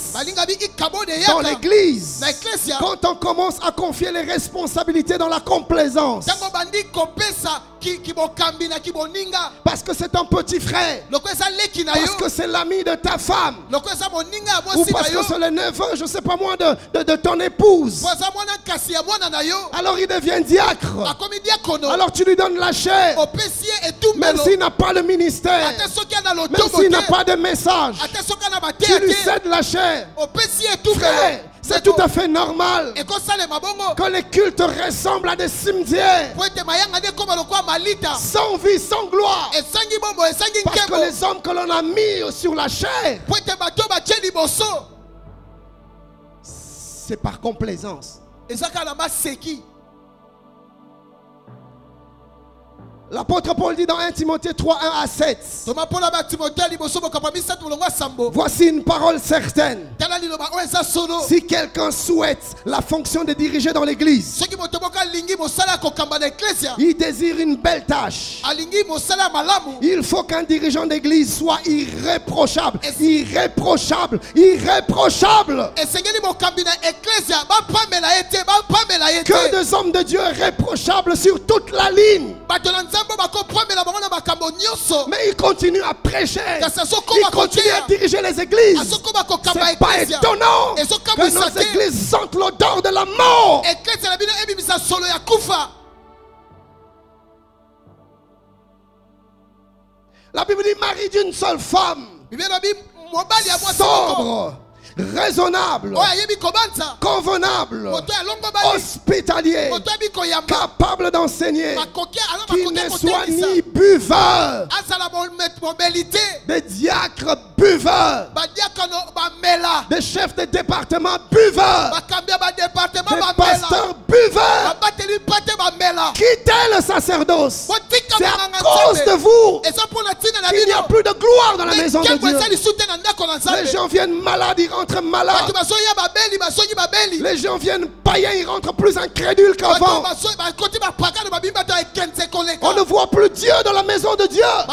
dans l'église quand on commence à confier les responsabilités dans la complaisance. Parce que c'est ton petit frère, parce que c'est l'ami de ta femme, ou parce que c'est le neveu, je ne sais pas moi, de ton épouse. Alors il devient diacre. Alors tu lui donnes la chair, même s'il n'a pas le ministère, même s'il n'a pas de message, tu lui cèdes la chair. Frère, c'est tout à fait normal que les cultes ressemblent à des cimetières, sans vie, sans gloire, parce que les hommes que l'on a mis sur la chair, c'est par complaisance. L'apôtre Paul dit dans 1 Timothée 3, 1 à 7. Voici une parole certaine. Si quelqu'un souhaite la fonction de diriger dans l'église, il désire une belle tâche, il faut qu'un dirigeant d'église soit irréprochable. Irréprochable. Irréprochable. Que des hommes de Dieu réprochables sur toute la ligne. Mais il continue à prêcher, il continue à diriger les églises. C'est pas étonnant que nos églises sentent l'odeur de la mort. La Bible dit mari d'une seule femme, sobre, raisonnable, convenable, hospitalier, capable d'enseigner, qui ne soit ni buveur, des diacres buveurs, des chefs de département buveurs, des pasteurs buveurs. Quittez le sacerdoce. C'est à cause de vous qu'il n'y a plus de gloire dans la maison de Dieu. Les gens viennent malades, ils rentrent malades. Les gens viennent païens, ils rentrent plus incrédules qu'avant. On ne voit plus Dieu dans la maison de Dieu. À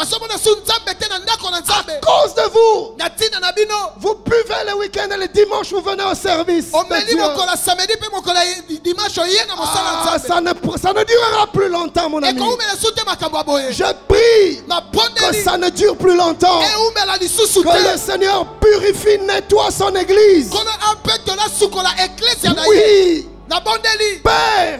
cause de vous. Vous buvez le week-end et le dimanche vous venez au service de Dieu. Ça ne durera plus longtemps, mon ami. Je prie que ça ne dure plus longtemps. Que le Seigneur purifie, nettoie son église. Oui. Père,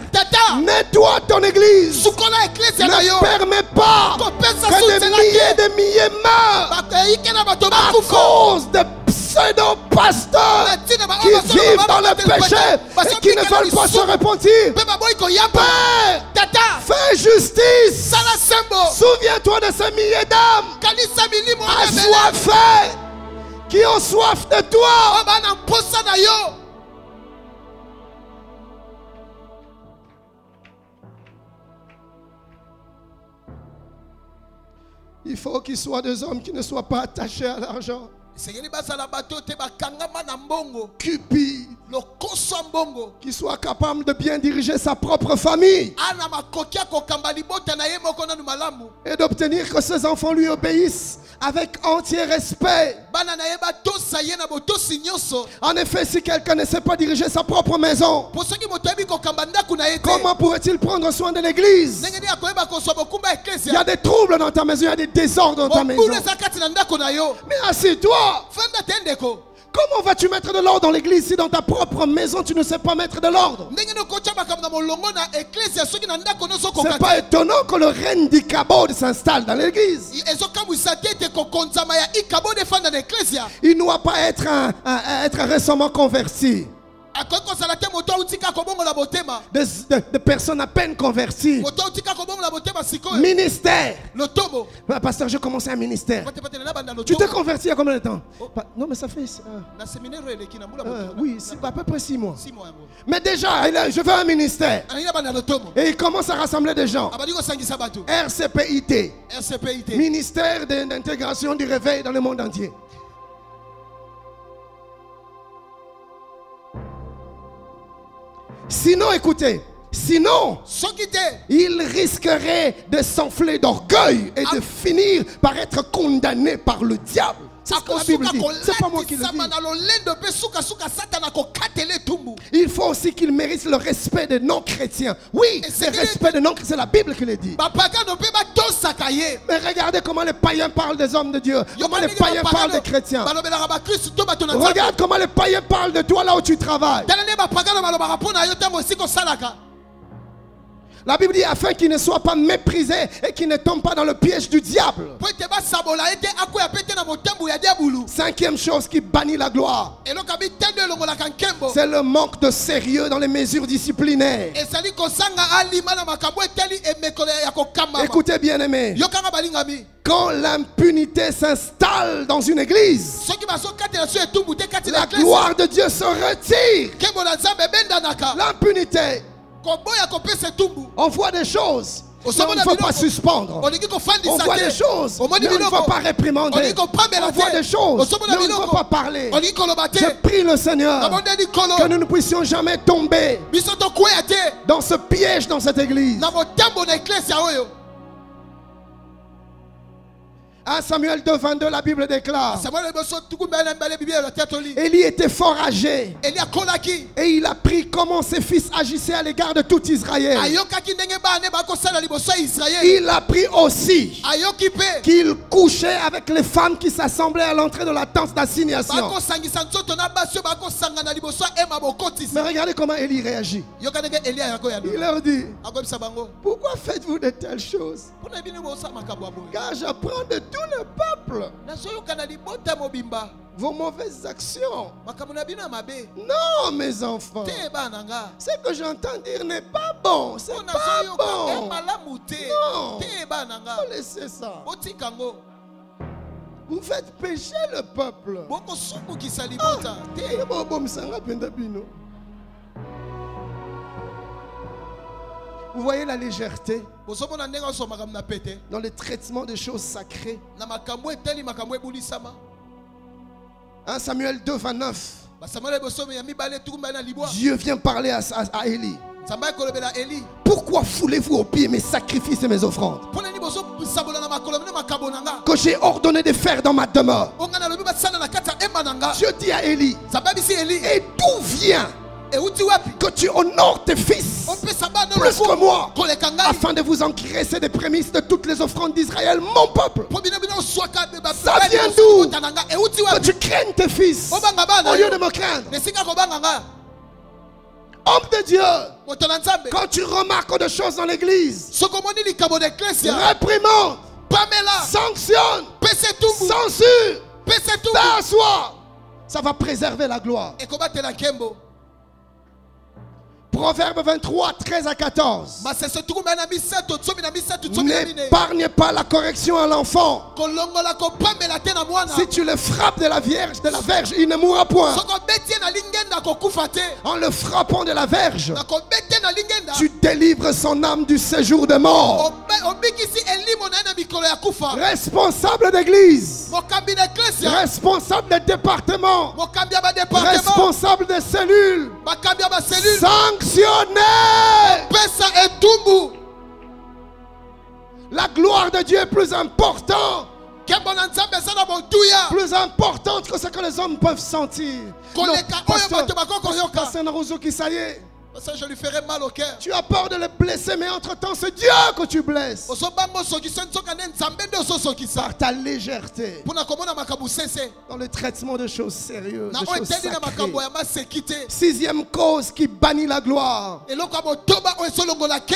nettoie ton église. Ne permets pas que des milliers meurent à cause de pseudo-pasteurs qui vivent dans le péché et qui ne veulent pas se repentir. Père, fais justice. Souviens-toi de ces milliers d'âmes assoiffées qui ont soif de toi. Il faut qu'il soit des hommes qui ne soient pas attachés à l'argent. Cupides, Qui soit capable de bien diriger sa propre famille. Et d'obtenir que ses enfants lui obéissent avec entier respect. En effet, si quelqu'un ne sait pas diriger sa propre maison, comment pourrait-il prendre soin de l'église? Il y a des troubles dans ta maison, il y a des désordres dans ta maison. Mais assieds-toi. Comment vas-tu mettre de l'ordre dans l'église si dans ta propre maison tu ne sais pas mettre de l'ordre? C'est pas étonnant que le règne d'Ichabod s'installe dans l'église. Il ne doit pas être récemment converti. Des personnes à peine converties. Ministère. Pasteur, j'ai commencé un ministère. Tu t'es converti il y a combien de temps? Non, mais ça fait... oui, à peu près 6 mois. Mais déjà, je veux un ministère. Et il commence à rassembler des gens. RCPIT. Ministère d'intégration du réveil dans le monde entier. Sinon, écoutez, il risquerait de s'enfler d'orgueil et de finir par être condamné par le diable. C'est ce que la Bible dit. C'est pas moi qui le dis. Il faut aussi qu'il mérite le respect des non-chrétiens. Oui, le respect des non-chrétiens, c'est la Bible qui le dit. Mais regardez comment les païens parlent des hommes de Dieu. Comment les païens parlent des chrétiens. Regarde comment les païens parlent de toi là où tu travailles. La Bible dit afin qu'il ne soit pas méprisé et qu'il ne tombe pas dans le piège du diable. 5e chose qui bannit la gloire, c'est le manque de sérieux dans les mesures disciplinaires. Écoutez bien aimés, quand l'impunité s'installe dans une église, la gloire de Dieu se retire. L'impunité, on voit des choses, mais on ne faut pas suspendre. On voit des choses, mais on ne faut pas réprimander. On voit des choses, mais on ne faut pas parler. Je prie le Seigneur que nous ne puissions jamais tomber dans ce piège dans cette église. 1 Samuel 2, 22, la Bible déclare: Élie était fort âgé et il a appris comment ses fils agissaient à l'égard de tout Israël. Il a appris aussi qu'il couchait avec les femmes qui s'assemblaient à l'entrée de la tente d'assignation. Mais regardez comment Élie réagit. Il leur dit: pourquoi faites-vous de telles choses? Car j'apprends de tout le peuple vos mauvaises actions. Non, mes enfants, ce que j'entends dire n'est pas bon. C'est pas bon. Non, laissez ça. Vous faites pécher le peuple. Vous voyez la légèreté dans le traitement des choses sacrées. 1 Samuel 2, 29. Dieu vient parler à Élie. Pourquoi foulez-vous aux pieds mes sacrifices et mes offrandes que j'ai ordonné de faire dans ma demeure? Dieu dit à Élie: et d'où vient que tu honores tes fils plus que moi, afin de vous engraisser des prémices de toutes les offrandes d'Israël, mon peuple? Ça vient d'où? Que tu craignes tes fils au lieu de me craindre. Homme de Dieu, quand tu remarques des choses dans l'église, réprimande, sanctionne, censure, fais asseoir. Ça va préserver la gloire. Proverbe 23, 13 à 14. N'épargne pas la correction à l'enfant. Si tu le frappes de la verge, il ne mourra point. En le frappant de la verge, tu délivres son âme du séjour de mort. Responsable d'église, responsable des départements, responsable des cellules, sanctionné. La gloire de Dieu est plus importante. Plus importante que ce que les hommes peuvent sentir. Pasteur Naruzo qui ça y est. Ça, je lui ferai mal au cœur. Tu as peur de le blesser, mais entre-temps, c'est Dieu que tu blesses. Par ta légèreté. Dans le traitement de choses sérieuses, de choses sacrées. Sixième cause qui bannit la gloire.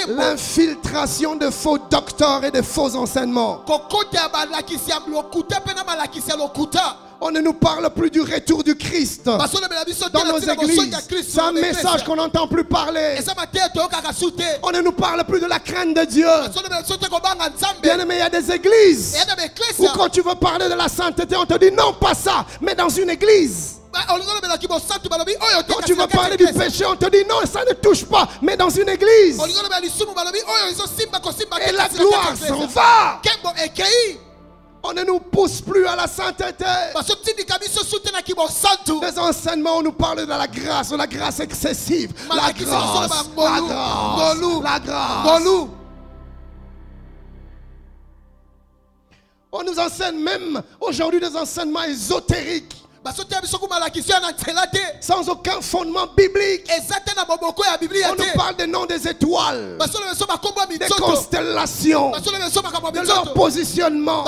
L'infiltration de faux docteurs et de faux enseignements. On ne nous parle plus du retour du Christ dans nos églises. C'est un message qu'on n'entend plus parler. On ne nous parle plus de la crainte de Dieu. Bien aimé, il y a des églises où quand tu veux parler de la sainteté, on te dit non, pas ça, mais dans une église. Quand tu veux parler du péché, on te dit non, ça ne touche pas, mais dans une église. Et la gloire s'en va. On ne nous pousse plus à la sainteté. Les enseignements, on nous parle de la grâce excessive. La grâce. On nous enseigne même aujourd'hui des enseignements ésotériques. Sans aucun fondement biblique. On nous parle des noms des étoiles, des constellations, de leur positionnement,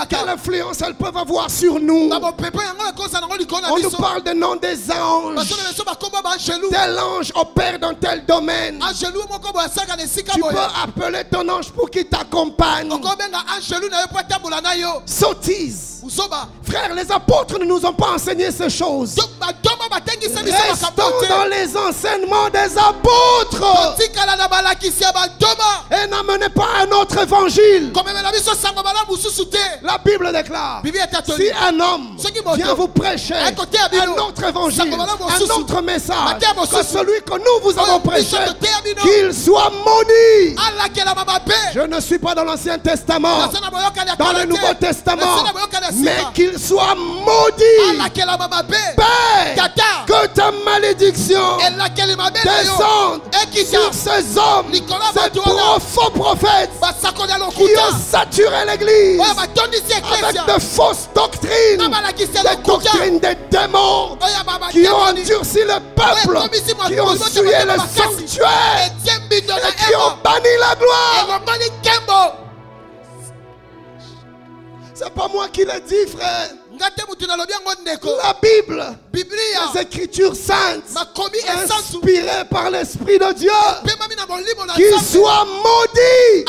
quelle influence elles peuvent avoir sur nous. On nous parle des noms des anges. Tel ange opère dans tel domaine. Tu peux appeler ton ange pour qu'il t'accompagne. Sottise. Frères, les apôtres ne nous ont pas enseigné ces choses. Restons dans les enseignements des apôtres. Et n'amenez pas un autre évangile. La Bible déclare, si un homme vient vous prêcher un autre évangile, un autre message que celui que nous vous avons prêché, qu'il soit maudit. Je ne suis pas dans l'Ancien Testament, dans le Nouveau Testament, mais qu'il soit maudit. Père, que ta malédiction descende sur ces hommes, ces faux prophètes qui ont saturé l'église avec de fausses doctrines, des doctrines des démons qui ont endurci le peuple, qui ont souillé le sanctuaire et qui ont banni la gloire. C'est pas moi qui le dis, frère. La Bible, les Écritures saintes, inspirées par l'Esprit de Dieu, qu'il soit maudit.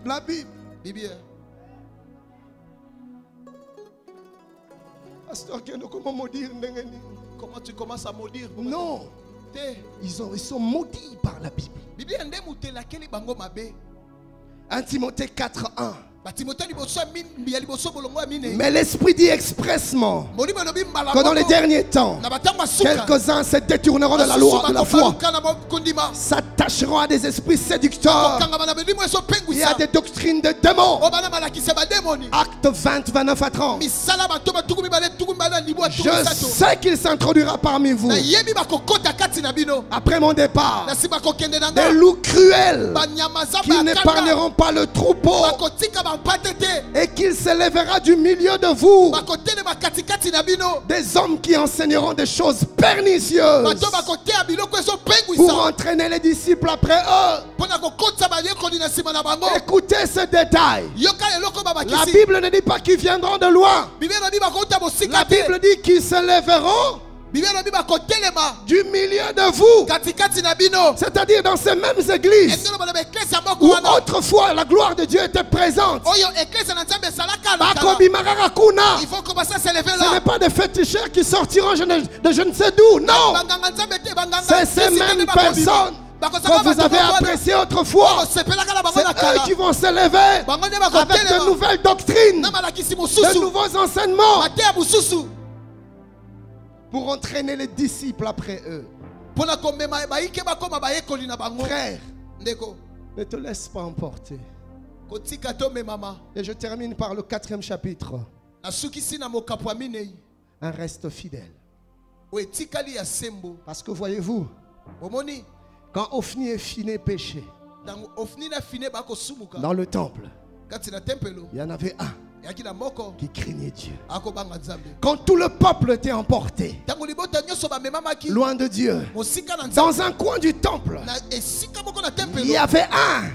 La Bible. Comment tu commences à maudire? Non. Ils sont maudits par la Bible. 1 Timothée 4:1. Mais l'Esprit dit expressement que dans les derniers temps, quelques-uns se détourneront de la loi, de la foi, s'attacheront à des esprits séducteurs et à des doctrines de démons. Acte 20, 29 à 30. Je sais qu'il s'introduira parmi vous après mon départ des loups cruels qui n'épargneront pas le troupeau, et qu'il s'élèvera du milieu de vous des hommes qui enseigneront des choses pernicieuses pour entraîner les disciples après eux. Écoutez ce détail. La Bible ne dit pas qu'ils viendront de loin. La Bible dit qu'ils s'élèveront du milieu de vous, c'est-à-dire dans ces mêmes églises où autrefois la gloire de Dieu était présente. Ce n'est pas des féticheurs qui sortiront de je ne sais d'où, non. C'est ces mêmes personnes que vous avez apprécié autrefois. C'est eux qui vont s'élever avec de nouvelles doctrines, de nouveaux enseignements, pour entraîner les disciples après eux. Frère, ne te laisse pas emporter. Et je termine par le 4e chapitre. Un reste fidèle. Parce que voyez-vous, quand Ophni et Phiné péchaient dans le temple, il y en avait un qui craignait Dieu. Quand tout le peuple était emporté loin de Dieu, dans un coin du temple, il y avait un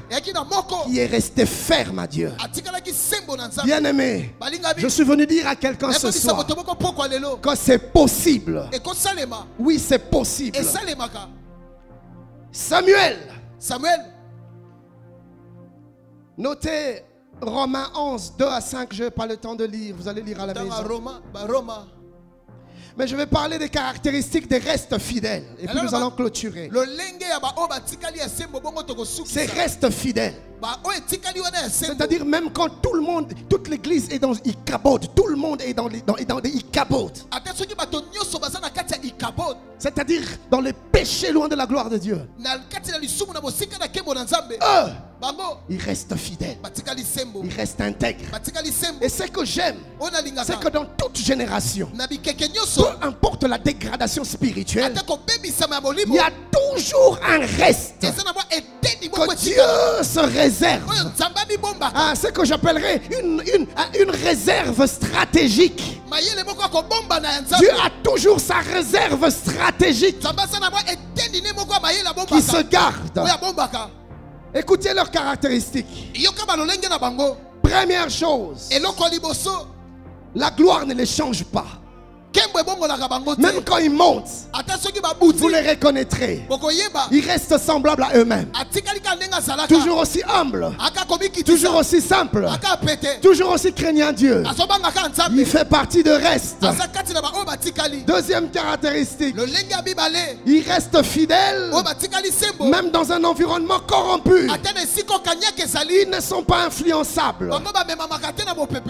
qui est resté ferme à Dieu. Bien-aimé, je suis venu dire à quelqu'un ce soir que c'est possible. Oui, c'est possible. Samuel, notez Romains 11, 2 à 5, je n'ai pas le temps de lire, vous allez lire à la maison. Mais je vais parler des caractéristiques des restes fidèles. Et puis nous allons clôturer. Ces restes fidèles. C'est-à-dire même quand tout le monde, toute l'église est dans Ichabod, tout le monde est dans les Ichabod. C'est-à-dire dans les péchés loin de la gloire de Dieu. Ils restent fidèles. Ils restent intègres. Et ce que j'aime, c'est que dans toute génération, peu importe la dégradation spirituelle, il y a toujours un reste que Dieu se réserve. Ce que j'appellerais une réserve stratégique. Dieu a toujours sa réserve stratégique qui se garde. Écoutez leurs caractéristiques. Première chose, la gloire ne les change pas. Même quand ils montent, vous les reconnaîtrez. Ils restent semblables à eux-mêmes. Toujours aussi humbles. Toujours aussi simples. Toujours aussi craignant Dieu. Il fait partie de reste. Deuxième caractéristique, ils restent fidèles même dans un environnement corrompu. Ils ne sont pas influençables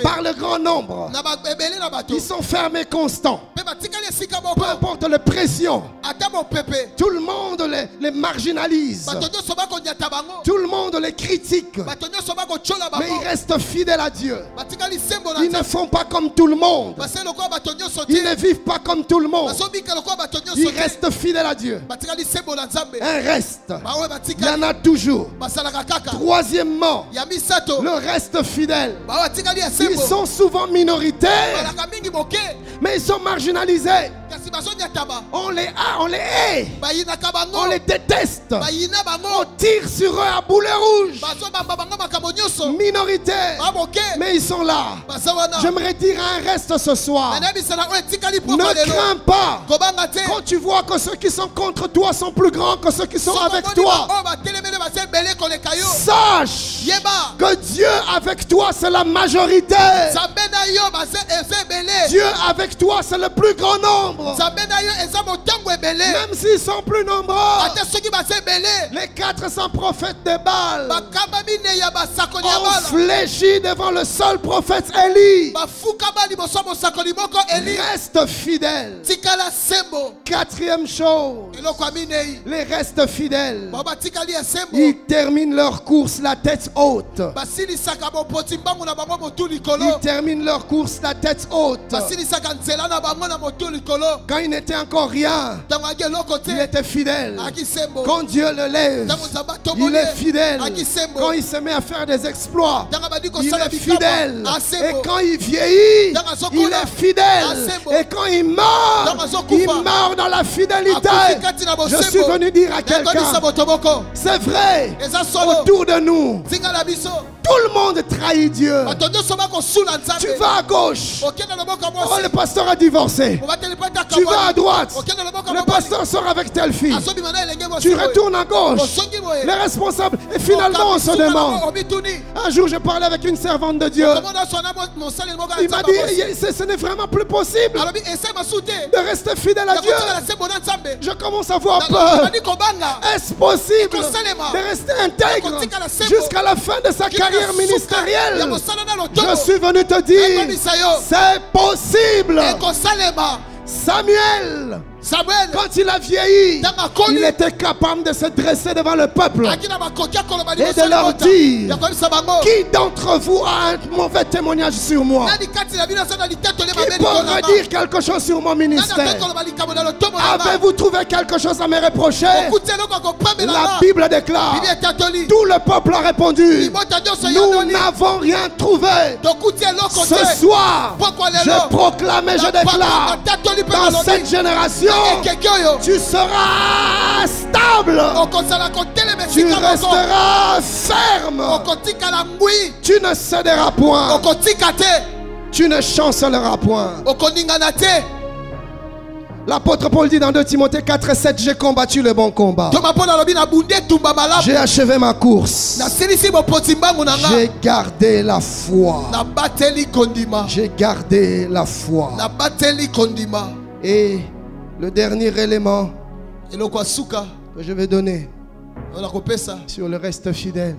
par le grand nombre. Ils sont fermés constants. Peu importe les pressions, tout le monde les marginalise. Tout le monde les critique. Mais ils restent fidèles à Dieu. Ils ne font pas comme tout le monde. Ils ne vivent pas comme tout le monde. Ils restent fidèles à Dieu. Un reste, il y en a toujours. Troisièmement, le reste fidèle. Ils sont souvent minoritaires, mais ils sont marginalisés. On les a, on les hait, on les déteste, on tire sur eux à boulet rouge. Minoritaires, mais ils sont là. J'aimerais dire un reste ce soir. Ne crains pas quand tu vois que ceux qui sont contre toi sont plus grands que ceux qui sont avec toi. Sache que Dieu avec toi c'est la majorité. Dieu avec toi c'est le plus grand nombre. Même s'ils sont plus nombreux, les 400 prophètes de Baal ont fléchi devant le seul prophète Élie. Reste fidèle. Quatrième chose, les restes fidèles, ils terminent leur course la tête haute. Ils terminent leur course la tête haute. Quand il n'était encore rien, il était fidèle. Quand Dieu le lève, il est fidèle. Quand il se met à faire des exploits, il est fidèle. Et quand il vieillit, il est fidèle. Et quand il meurt dans la fidélité. Je suis venu dire à quelqu'un, c'est vrai, autour de nous, tout le monde trahit Dieu. Tu vas à gauche, oh, le pasteur a divorcé. Tu vas à droite, le pasteur sort avec telle fille. Tu retournes à gauche, les responsables. Et finalement on se demande. Un jour je parlais avec une servante de Dieu. Il m'a dit, ce n'est vraiment plus possible de rester fidèle à Dieu. Je commence à avoir peur. Est-ce possible de rester intègre jusqu'à la fin de sa carrière ministérielle? Je suis venu te dire, c'est possible. Samuel Samuel, quand il a vieilli, Damakoni, il était capable de se dresser devant le peuple Akina Makokia Kolobali, et de leur dire, Yakobi Sabango, qui d'entre vous a un mauvais témoignage sur moi? Nani kati la vida sana litetole Qui mabeli peut kolaba. redire quelque chose sur mon ministère? Nani kolobali kamoda lo tomo laba. Avez-vous trouvé quelque chose à me reprocher? Okute loko ko pame La laba. Bible déclare, Bibi ekatoli. tout le peuple a répondu, Imota nyoso nous yonoli. n'avons rien trouvé. Dokute loko te. Ce soir, Pourquoi lelo? je proclame et je déclare, dans cette génération, tu seras stable. Tu resteras ferme. Tu ne céderas point. Tu ne chancelleras point. L'apôtre Paul dit dans 2 Timothée 4:7, j'ai combattu le bon combat. J'ai achevé ma course. J'ai gardé la foi. J'ai gardé la foi. Et le dernier élément que je vais donner sur le reste fidèle,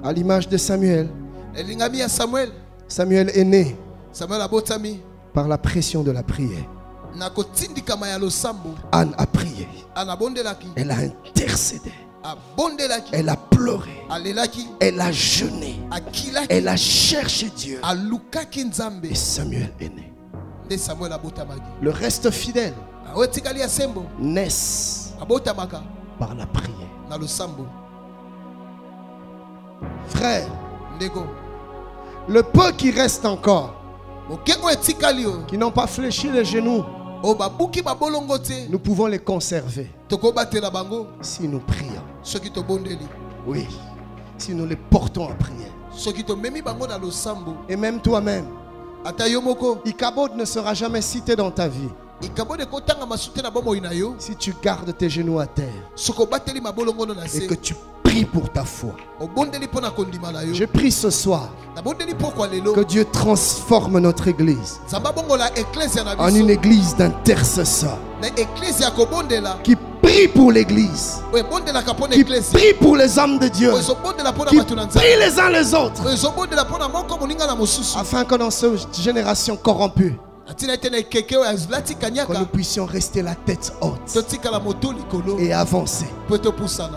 à l'image de Samuel. Samuel est né par la pression de la prière. Anne a prié. Elle a intercédé. Elle a pleuré. Elle a jeûné. Elle a cherché Dieu. Et Samuel est né. Le reste fidèle naissent par la prière. Frère, le peu qui reste encore, qui n'ont pas fléchi les genoux, nous pouvons les conserver si nous prions. Oui, si nous les portons à prière. Et même toi-même, Ichabod ne sera jamais cité dans ta vie si tu gardes tes genoux à terre et que tu pries pour ta foi. Je prie ce soir que Dieu transforme notre église en une église d'intercesseurs qui prie pour l'église, qui prie pour les hommes de Dieu, qui prie les uns les autres, afin que dans cette génération corrompue, que nous puissions rester la tête haute et avancer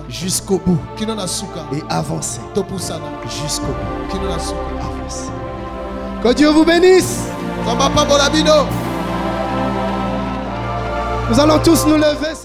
jusqu'au bout, et avancer jusqu'au bout. Avancer. Que Dieu vous bénisse. Nous allons tous nous lever.